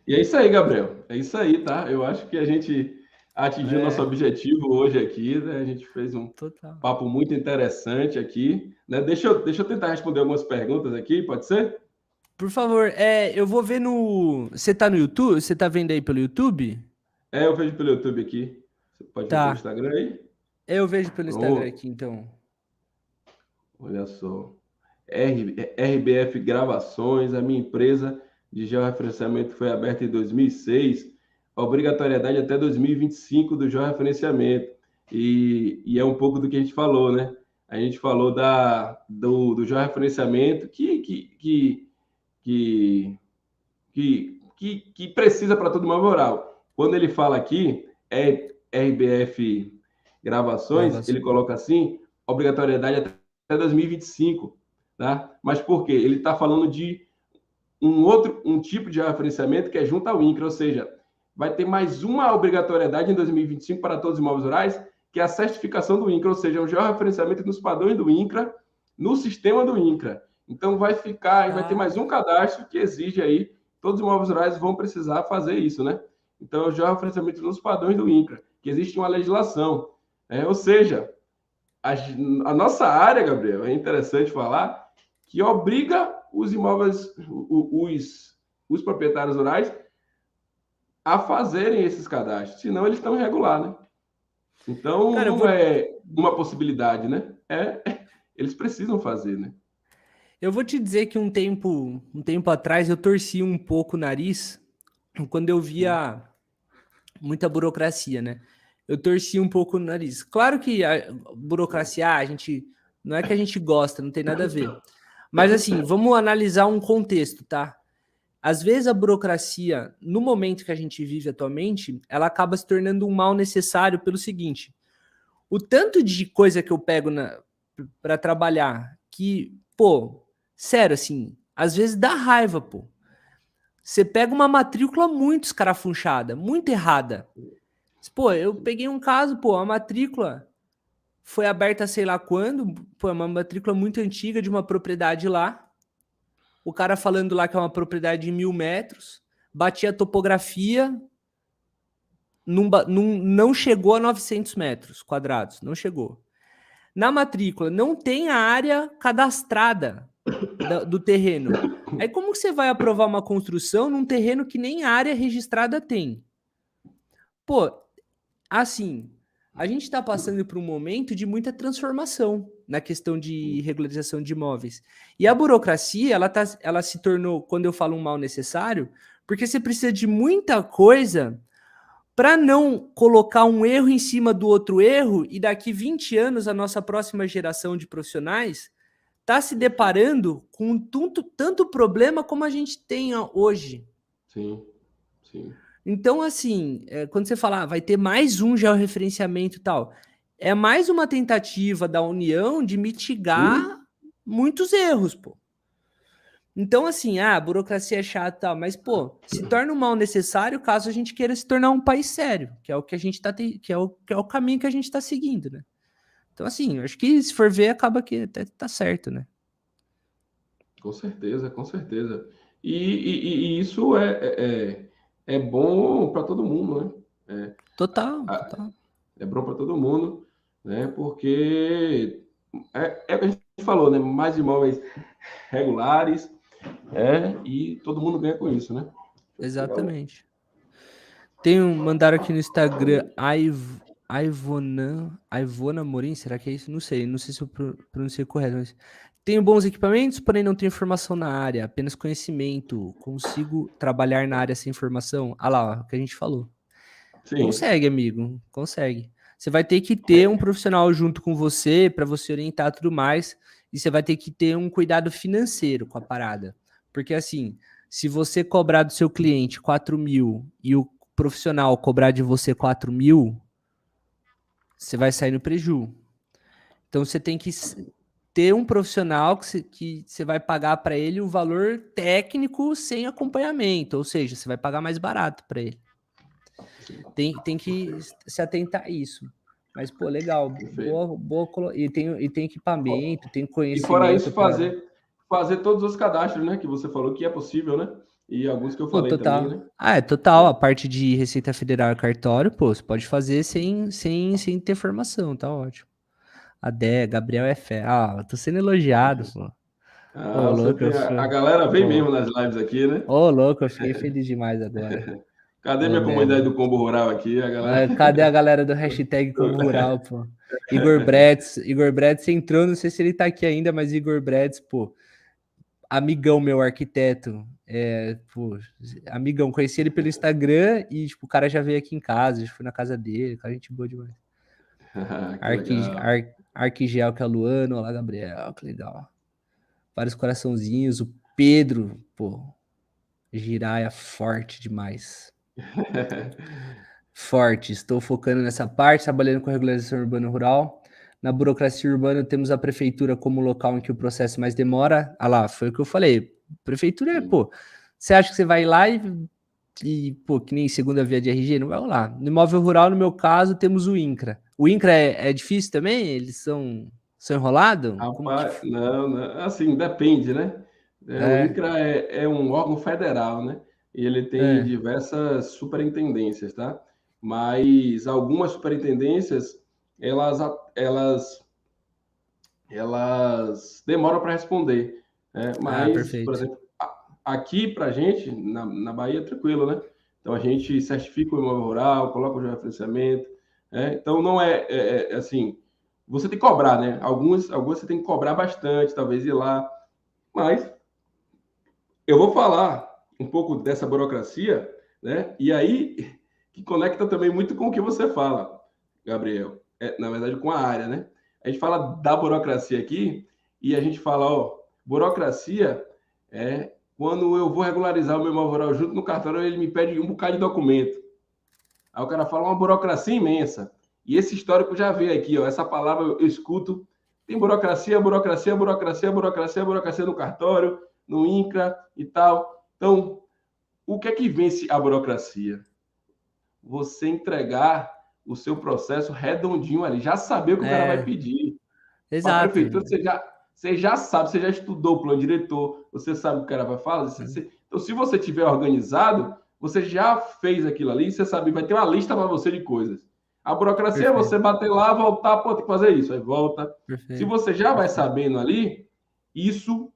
E é isso aí, Gabriel. É isso aí, tá? Eu acho que a gente atingiu nosso objetivo hoje aqui, né? A gente fez um papo muito interessante aqui, né? Deixa eu tentar responder algumas perguntas aqui, pode ser? Por favor, eu vou ver no... Você tá no YouTube? Você tá vendo aí pelo YouTube? Eu vejo pelo YouTube aqui. Você pode ver pelo Instagram aí? Eu vejo pelo Instagram aqui, então. Olha só. RBF Gravações, a minha empresa de georreferenciamento foi aberta em 2006, obrigatoriedade até 2025 do georreferenciamento. E é um pouco do que a gente falou, né? A gente falou do georreferenciamento que precisa para todo imóvel rural. Quando ele fala aqui, RBF Gravações, ele coloca assim, obrigatoriedade até 2025, tá? Mas por quê? Ele está falando de um tipo de referenciamento que é junto ao INCRA, ou seja, vai ter mais uma obrigatoriedade em 2025 para todos os imóveis rurais, que é a certificação do INCRA, ou seja, o georreferenciamento nos padrões do INCRA, no sistema do INCRA. Então vai ter mais um cadastro que exige aí, todos os imóveis rurais vão precisar fazer isso, né? Então é o georreferenciamento nos padrões do INCRA, que existe uma legislação. Ou seja, a nossa área, Gabriel, é interessante falar, que obriga os imóveis, os proprietários rurais a fazerem esses cadastros, senão eles estão irregulares, né? Então, cara, não é uma possibilidade, né? Eles precisam fazer, né? Eu vou te dizer que um tempo atrás eu torci um pouco o nariz quando eu via muita burocracia, né? Eu torci um pouco o nariz. Claro que a burocracia, não é que a gente gosta, não tem nada a ver. Mas assim, vamos analisar um contexto, tá? Às vezes a burocracia, no momento que a gente vive atualmente, ela acaba se tornando um mal necessário pelo seguinte: o tanto de coisa que eu pego para trabalhar que, pô, sério, assim, às vezes dá raiva, pô. Você pega uma matrícula muito escarafunchada, muito errada. Pô, eu peguei um caso, pô, a matrícula foi aberta sei lá quando, pô, uma matrícula muito antiga de uma propriedade lá. O cara falando lá que é uma propriedade de 1.000 metros, batia a topografia, não chegou a 900 metros quadrados, não chegou. Na matrícula não tem a área cadastrada do terreno. Aí como que você vai aprovar uma construção num terreno que nem área registrada tem? Pô, assim, a gente está passando por um momento de muita transformação na questão de regularização de imóveis. E a burocracia, ela se tornou, quando eu falo um mal necessário, porque você precisa de muita coisa para não colocar um erro em cima do outro erro e daqui 20 anos a nossa próxima geração de profissionais está se deparando com tanto problema como a gente tem hoje. Sim. Então, assim, quando você fala, vai ter mais um georreferenciamento e tal, é mais uma tentativa da União de mitigar muitos erros, pô. Então, assim, a burocracia é chata, mas, pô, se torna um mal necessário caso a gente queira se tornar um país sério, que é o que a gente tá que é o caminho que a gente tá seguindo, né? Então, assim, eu acho que se for ver, acaba que até tá certo, né? Com certeza, com certeza. E isso é bom para todo mundo, né? Total, total. É bom para todo mundo, né? Porque é o que a gente falou, né? Mais imóveis regulares, e todo mundo ganha com isso, né? Exatamente. Tem um, mandaram aqui no Instagram, Ivona Morim, será que é isso? Não sei se eu pronunciei correto, mas tenho bons equipamentos, porém não tenho formação na área, apenas conhecimento. Consigo trabalhar na área sem formação? Ah lá, ó, o que a gente falou. Sim. Consegue, amigo, consegue. Você vai ter que ter um profissional junto com você para você orientar tudo mais, e você vai ter que ter um cuidado financeiro com a parada. Porque assim, se você cobrar do seu cliente 4.000 e o profissional cobrar de você 4.000, você vai sair no preju. Então você tem que ter um profissional que você vai pagar para ele o valor técnico sem acompanhamento, ou seja, você vai pagar mais barato para ele. Tem que se atentar a isso. Mas, pô, legal. Boa, e tem equipamento, tem conhecimento. E fora isso, fazer todos os cadastros, né? Que você falou que é possível, né? E alguns que eu falei total. também, né? Ah, é total. A parte de Receita Federal e cartório, pô, você pode fazer sem ter formação, tá ótimo. Gabriel é fé. Ah, eu tô sendo elogiado, pô. Ah, louco, a galera vem mesmo nas lives aqui, né? Ô, louco, eu fiquei feliz demais agora. Cadê minha comunidade do Combo Rural aqui? A galera... Cadê a galera do hashtag Combo Rural, pô? Igor Bretz entrou, não sei se ele tá aqui ainda, mas Igor Bretz, pô, amigão meu, arquiteto, pô, amigão, conheci ele pelo Instagram e, tipo, o cara já veio aqui em casa, já fui na casa dele, cara, gente boa demais. Arquigel, que é a Luana, olá, Gabriel, que legal. Vários coraçãozinhos, o Pedro, pô, Giraia forte demais. Forte, estou focando nessa parte, trabalhando com regularização urbana e rural. Na burocracia urbana, temos a prefeitura como local em que o processo mais demora. Ah lá, foi o que eu falei. Prefeitura pô, você acha que você vai lá pô, que nem segunda via de RG? Não vai lá. No imóvel rural, no meu caso, temos o INCRA. O INCRA é difícil também? Eles são enrolados? Rapaz, não, assim, depende, né? O INCRA é um órgão federal, né? E ele tem diversas superintendências, tá? Mas algumas superintendências, elas demoram para responder, né? Mas, por exemplo, aqui para a gente, na Bahia, é tranquilo, né? Então, a gente certifica o imóvel rural, coloca o georreferenciamento, né? Então, não assim, você tem que cobrar, né? Alguns você tem que cobrar bastante, talvez ir lá, mas eu vou falar um pouco dessa burocracia, né? E aí, que conecta também muito com o que você fala, Gabriel, na verdade, com a área, né? A gente fala da burocracia aqui e a gente fala, ó, burocracia é quando eu vou regularizar o meu imóvel rural junto no cartório, ele me pede um bocado de documento. Aí o cara fala uma burocracia imensa. E esse histórico já veio aqui, ó, essa palavra eu escuto. Tem burocracia no cartório, no INCRA e tal. Então, o que é que vence a burocracia? Você entregar o seu processo redondinho ali, já saber o que o cara vai pedir. Exato. Para a prefeitura, você já sabe, você já estudou o plano diretor, você sabe o que o cara vai falar. Então, se você tiver organizado, você já fez aquilo ali, você sabe, vai ter uma lista para você de coisas. A burocracia é você bater lá, voltar, pô, tem que fazer isso, aí volta. Se você já vai sabendo ali, isso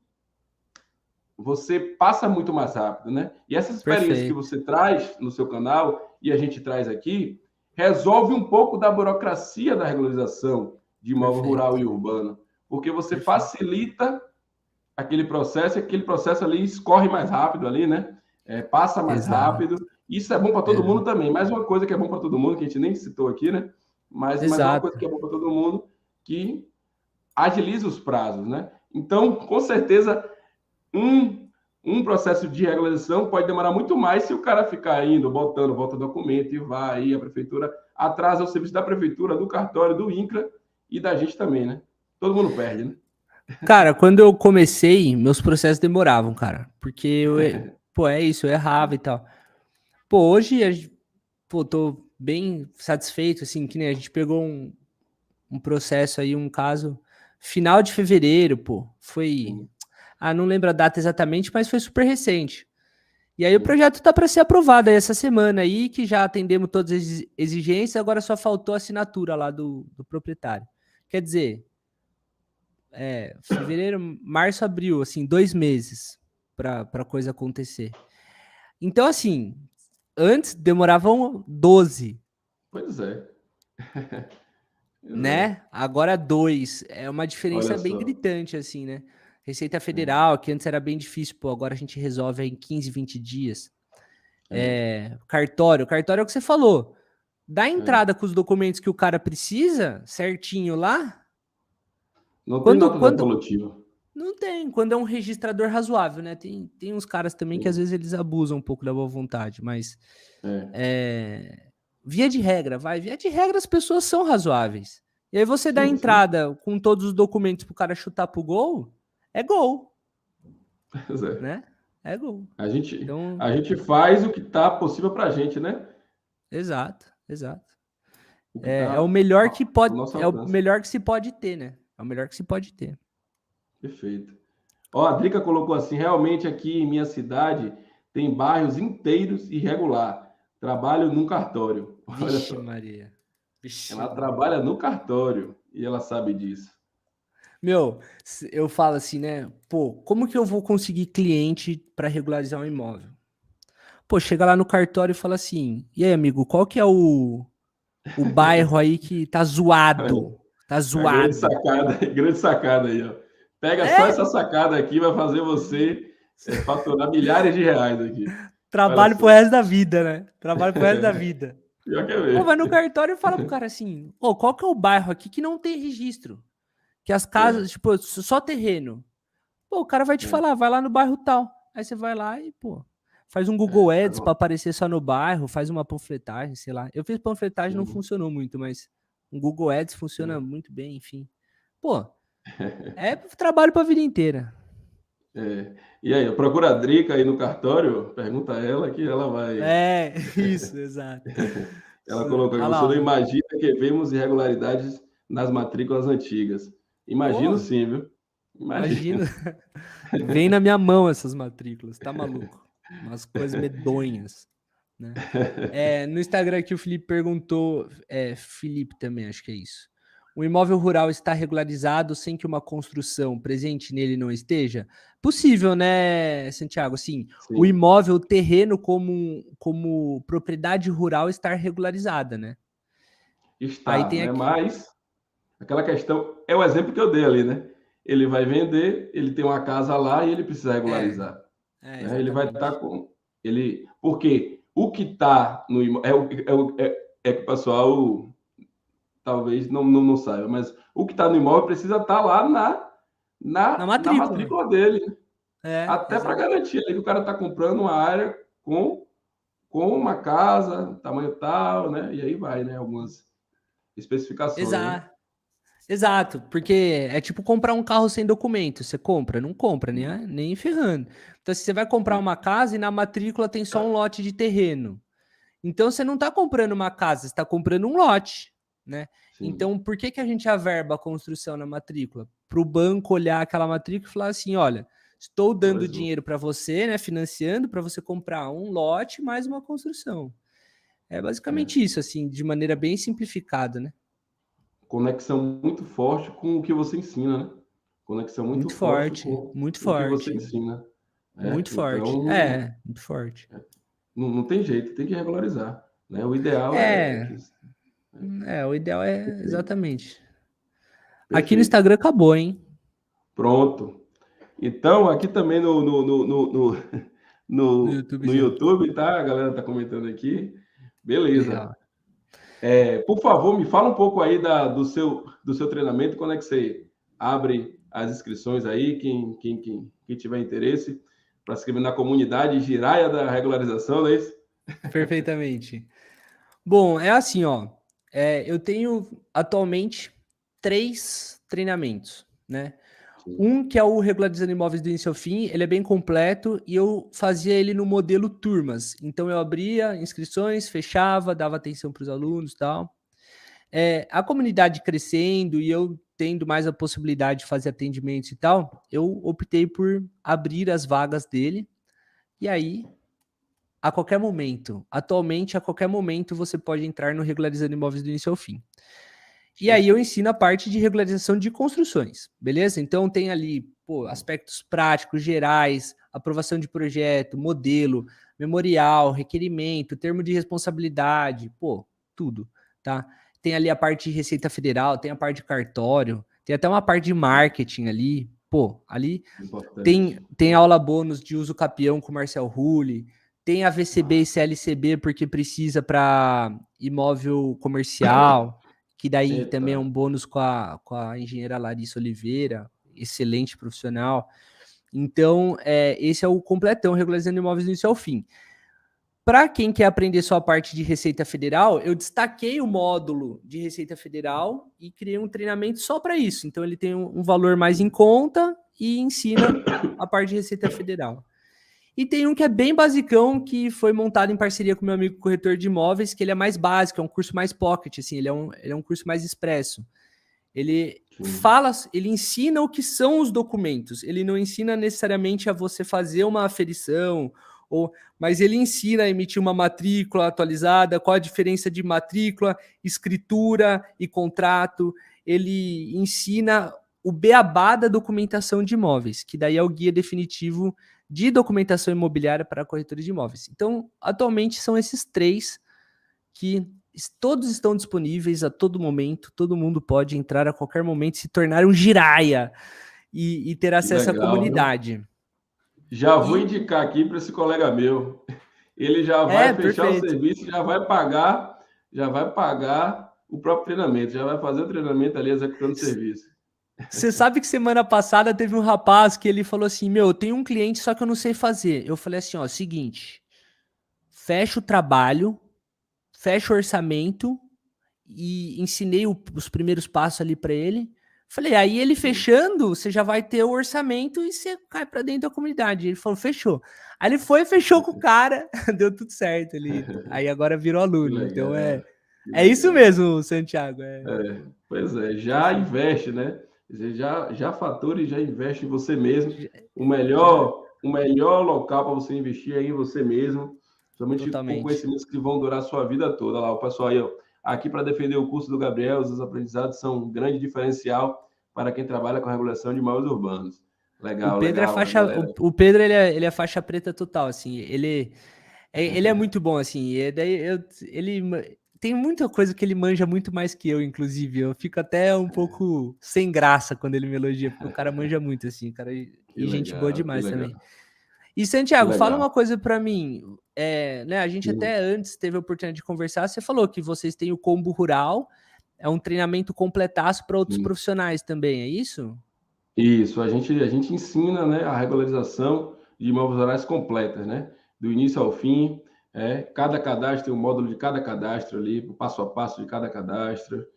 você passa muito mais rápido, né? E essa experiência que você traz no seu canal e a gente traz aqui, resolve um pouco da burocracia da regularização de imóvel rural e urbano, porque você facilita aquele processo e aquele processo ali escorre mais rápido ali, né? Passa mais rápido. Isso é bom para todo mundo também. Mais uma coisa que é bom para todo mundo, que a gente nem citou aqui, né? Mas uma coisa que é bom para todo mundo, que agiliza os prazos, né? Então, com certeza, Um processo de regularização pode demorar muito mais se o cara ficar indo, botando, volta documento e vai, aí a prefeitura atrasa o serviço da prefeitura, do cartório, do INCRA e da gente também, né? Todo mundo perde, né? Cara, quando eu comecei, meus processos demoravam, cara. Porque pô, é isso, eu errava e tal. Pô, hoje, pô, tô bem satisfeito, assim, que nem a gente pegou um processo aí, um caso, final de fevereiro, pô. Foi. Sim. Não lembro a data exatamente, mas foi super recente. E aí Sim. o projeto tá para ser aprovado aí essa semana aí, que já atendemos todas as exigências, agora só faltou a assinatura lá do proprietário. Quer dizer, fevereiro, março, abril, assim, 2 meses para a coisa acontecer. Então, assim, antes demoravam 12. Pois é. Né? Agora 2. É uma diferença Olha bem só. gritante, assim, né? Receita Federal, que antes era bem difícil, pô, agora a gente resolve em 15, 20 dias. Cartório é o que você falou. Dá entrada com os documentos que o cara precisa, certinho lá. Não tem Quando, nota quando devolutiva. Não tem, quando é um registrador razoável, né? Tem uns caras também que às vezes eles abusam um pouco da boa vontade, mas via de regra, via de regra as pessoas são razoáveis. E aí você dá entrada com todos os documentos pro cara chutar pro gol, é gol. Pois é. Né? É gol. A gente, Então, a gente faz o que tá possível pra gente, né? exato. O que É tá o melhor que pode, ao nosso é o alcance. melhor que se pode ter, né? É o melhor que se pode ter. Perfeito. Ó, a Drica colocou assim, realmente aqui em minha cidade tem bairros inteiros irregular. Trabalho num cartório. Olha Vixe, só. Maria. Vixe, Ela Maria. trabalha no cartório e ela sabe disso. Meu, eu falo assim, né? Pô, como que eu vou conseguir cliente para regularizar um imóvel? Pô, chega lá no cartório e fala assim: e aí, amigo, qual que é o bairro aí que tá zoado? Tá A grande zoado. sacada aí, ó. Pega só É, essa sacada aqui, vai fazer você faturar milhares de reais aqui. Olha trabalho pro só. resto da vida, né? Trabalho pro resto da vida. Pior que é Pô, vai no mesmo. cartório e fala pro cara assim: ô, qual que é o bairro aqui que não tem registro? Que as casas, tipo, só terreno. Pô, o cara vai te falar, vai lá no bairro tal. Aí você vai lá e, pô, faz um Google Ads para aparecer só no bairro, faz uma panfletagem, sei lá. Eu fiz panfletagem, não funcionou muito, mas um Google Ads funciona muito bem, enfim. Pô, é trabalho para a vida inteira. E aí, procura a Drica aí no cartório, pergunta a ela que ela vai. É, isso, exato. Ela colocou aqui, Olha você lá, não ó. imagina que vemos irregularidades nas matrículas antigas. Imagino Pô, sim, viu? imagina. Vem na minha mão essas matrículas, tá maluco? Umas coisas medonhas. Né? No Instagram aqui o Felipe perguntou, Felipe também, acho que é isso. O imóvel rural está regularizado sem que uma construção presente nele não esteja? Possível, né, Santiago? Sim, o imóvel, o terreno como propriedade rural estar regularizada, né? Está, Aí tem né? aqui. Mas aquela questão é o exemplo que eu dei ali, né? Ele vai vender, ele tem uma casa lá e ele precisa regularizar. Né? Ele vai estar com. Porque o que está no imóvel. É que o pessoal talvez não saiba, mas o que está no imóvel precisa estar lá Na na matrícula. matrícula dele. Até para Exato. garantir que o cara está comprando uma área com uma casa, tamanho tal, né? E aí vai, né? Algumas especificações, né? Exato, porque é tipo comprar um carro sem documento. Você compra? Não compra, nem ferrando. Então, se você vai comprar uma casa e na matrícula tem só um lote de terreno. Então, você não está comprando uma casa, você está comprando um lote, né? Sim. Então, por que a gente averba a construção na matrícula? Para o banco olhar aquela matrícula e falar assim, olha, estou dando dinheiro para você, né, financiando, para você comprar um lote mais uma construção. É basicamente isso, assim, de maneira bem simplificada, né? Conexão muito forte com o que você ensina, né? Conexão muito forte com muito o que você forte. ensina. Muito Então, forte. Não tem jeito, tem que regularizar. Né? O ideal é que... O ideal é exatamente. Perfeito. Aqui no Instagram acabou, hein? Pronto. Então, aqui também no YouTube, tá? A galera tá comentando aqui. Beleza. Por favor, me fala um pouco aí do seu treinamento, quando é que você abre as inscrições aí, quem tiver interesse. para se inscrever na comunidade Jiraya da regularização, não é isso? Perfeitamente. Bom, é assim, ó. Eu tenho atualmente 3 treinamentos, né? Sim. Um que é o Regularizando Imóveis do início ao fim, ele é bem completo e eu fazia ele no modelo turmas. Então eu abria inscrições, fechava, dava atenção para os alunos e tal. A comunidade crescendo e eu tendo mais a possibilidade de fazer atendimentos e tal, eu optei por abrir as vagas dele. E aí, a qualquer momento, atualmente, a qualquer momento, você pode entrar no Regularizando Imóveis do início ao fim. E aí eu ensino a parte de regularização de construções, beleza? Então tem ali, aspectos práticos, gerais, aprovação de projeto, modelo, memorial, requerimento, termo de responsabilidade, tudo, tá? Tem ali a parte de Receita Federal, tem a parte de cartório, tem até uma parte de marketing ali, ali tem aula bônus de uso capião com o Marcel Rulli, tem a VCB e CLCB porque precisa para imóvel comercial, que daí também é um bônus com a engenheira Larissa Oliveira, excelente profissional. Então, esse é o completão, regularizando imóveis do início ao fim. Para quem quer aprender só a parte de Receita Federal, eu destaquei o módulo de Receita Federal e criei um treinamento só para isso. Então, ele tem um valor mais em conta e ensina a parte de Receita Federal. E tem um que é bem basicão, que foi montado em parceria com meu amigo corretor de imóveis, que ele é mais básico, é um curso mais pocket, assim, ele é um curso mais expresso. Ele ele ensina o que são os documentos, ele não ensina necessariamente a você fazer uma aferição, mas ele ensina a emitir uma matrícula atualizada, qual a diferença de matrícula, escritura e contrato, ele ensina o beabá da documentação de imóveis, que daí é o guia definitivo de documentação imobiliária para corretores de imóveis. Então, atualmente são esses 3 que todos estão disponíveis a todo momento, todo mundo pode entrar a qualquer momento, se tornar um Jiraya e ter acesso à comunidade. Viu? Já vou indicar aqui para esse colega meu. Ele já vai fechar o serviço, já vai pagar o próprio treinamento, já vai fazer o treinamento ali executando o serviço. Você sabe que semana passada teve um rapaz que ele falou assim, eu tenho um cliente, só que eu não sei fazer. Eu falei assim, seguinte, fecha o trabalho, fecha o orçamento e ensinei os primeiros passos ali para ele. Falei, aí ele fechando, você já vai ter o orçamento e você cai para dentro da comunidade. Ele falou, fechou. Aí ele foi, fechou com o cara, deu tudo certo. Aí agora virou aluno. Então é isso mesmo, Santiago. Pois é, já investe, né? Já fatura e já investe em você mesmo. O melhor local para você investir é em você mesmo, somente com conhecimentos que vão durar a sua vida toda. Lá, o pessoal aí, aqui para defender o curso do Gabriel, os aprendizados são um grande diferencial para quem trabalha com a regulação de imóveis urbanos. Legal, o Pedro legal. O Pedro ele é faixa preta total, assim. Ele é muito bom, assim. Ele tem muita coisa que ele manja muito mais que eu, inclusive. Eu fico até um pouco sem graça quando ele me elogia, porque o cara manja muito, assim. Cara, e gente boa demais também. E, Santiago, fala uma coisa para mim. Né, a gente até antes teve a oportunidade de conversar. Você falou que vocês têm o Combo Rural, é um treinamento completaço para outros profissionais também, é isso? Isso, a gente ensina, né, a regularização de imóveis rurais completas, né? Do início ao fim. Cada cadastro tem um módulo de cada cadastro ali, o passo a passo de cada cadastro.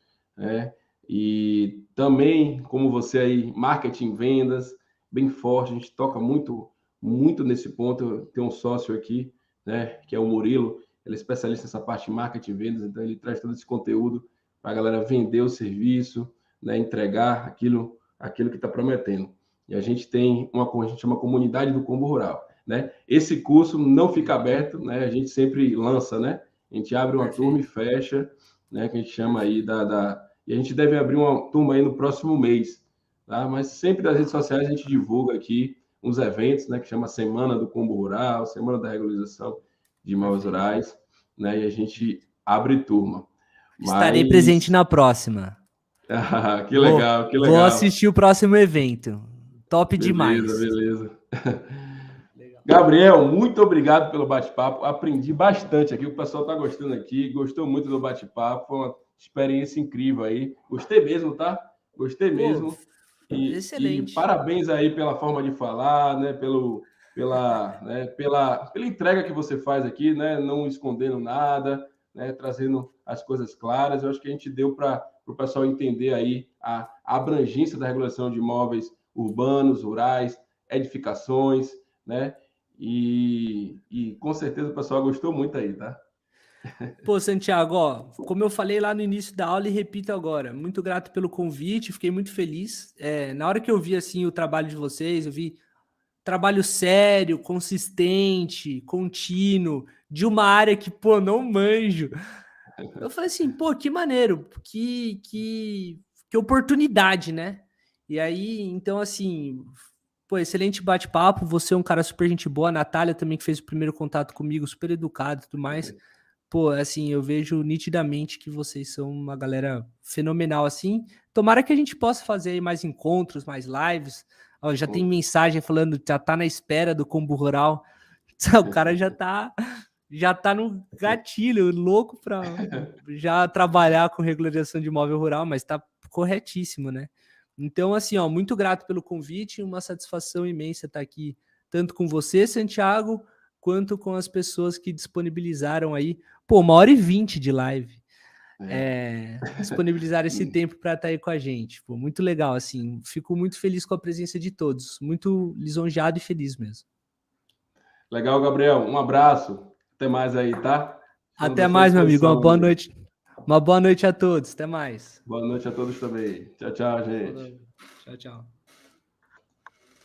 E também, como você aí, marketing, vendas, bem forte, a gente toca muito nesse ponto. Tem um sócio aqui, né, que é o Murilo, ele é especialista nessa parte de marketing e vendas, então ele traz todo esse conteúdo para a galera vender o serviço, né, entregar aquilo que está prometendo. E a gente tem a gente chama Comunidade do Combo Rural, né? Esse curso não fica aberto, né? A gente sempre lança, né? A gente abre uma turma e fecha, né? Que a gente chama aí e a gente deve abrir uma turma aí no próximo mês, tá? Mas sempre nas redes sociais a gente divulga aqui uns eventos, né? Que chama Semana do Combo Rural, Semana da Regularização de Imóveis Rurais, né? E a gente abre turma. Estarei presente na próxima. Que legal, que legal. Vou assistir o próximo evento. Top demais. Beleza. Gabriel, muito obrigado pelo bate-papo. Aprendi bastante aqui. O pessoal está gostando aqui. Gostou muito do bate-papo. Foi uma experiência incrível aí. Gostei mesmo, tá? Gostei mesmo. Excelente. E parabéns aí pela forma de falar, né? pela entrega que você faz aqui, né? Não escondendo nada, né? Trazendo as coisas claras. Eu acho que a gente deu para o pessoal entender aí a abrangência da regulação de imóveis urbanos, rurais, edificações, né? E com certeza o pessoal gostou muito aí, tá? Pô, Santiago, ó, como eu falei lá no início da aula e repito agora, muito grato pelo convite, fiquei muito feliz. Na hora que eu vi assim o trabalho de vocês, eu vi trabalho sério, consistente, contínuo, de uma área que, pô, não manjo. Eu falei assim, pô, que maneiro, que oportunidade, né? E aí, então, assim, pô, excelente bate-papo. Você é um cara super gente boa. A Natália também, que fez o primeiro contato comigo, super educado e tudo mais. Pô, assim, eu vejo nitidamente que vocês são uma galera fenomenal, assim. Tomara que a gente possa fazer aí mais encontros, mais lives. Ó, já tem mensagem falando, já tá na espera do Combo Rural. O cara já tá no gatilho, louco para já trabalhar com regularização de imóvel rural, mas tá corretíssimo, né? Então, assim, ó, muito grato pelo convite, uma satisfação imensa estar aqui, tanto com você, Santiago, quanto com as pessoas que disponibilizaram aí, pô, 1h20 de live, disponibilizaram esse tempo para estar aí com a gente. Pô, muito legal, assim, fico muito feliz com a presença de todos, muito lisonjeado e feliz mesmo. Legal, Gabriel. Um abraço. Até mais aí, tá? Estamos Até à sua mais, meu amigo. Uma disposição boa aí. noite. Uma boa noite a todos. Até mais. Boa noite a todos também. Tchau, tchau, gente. Tchau, tchau.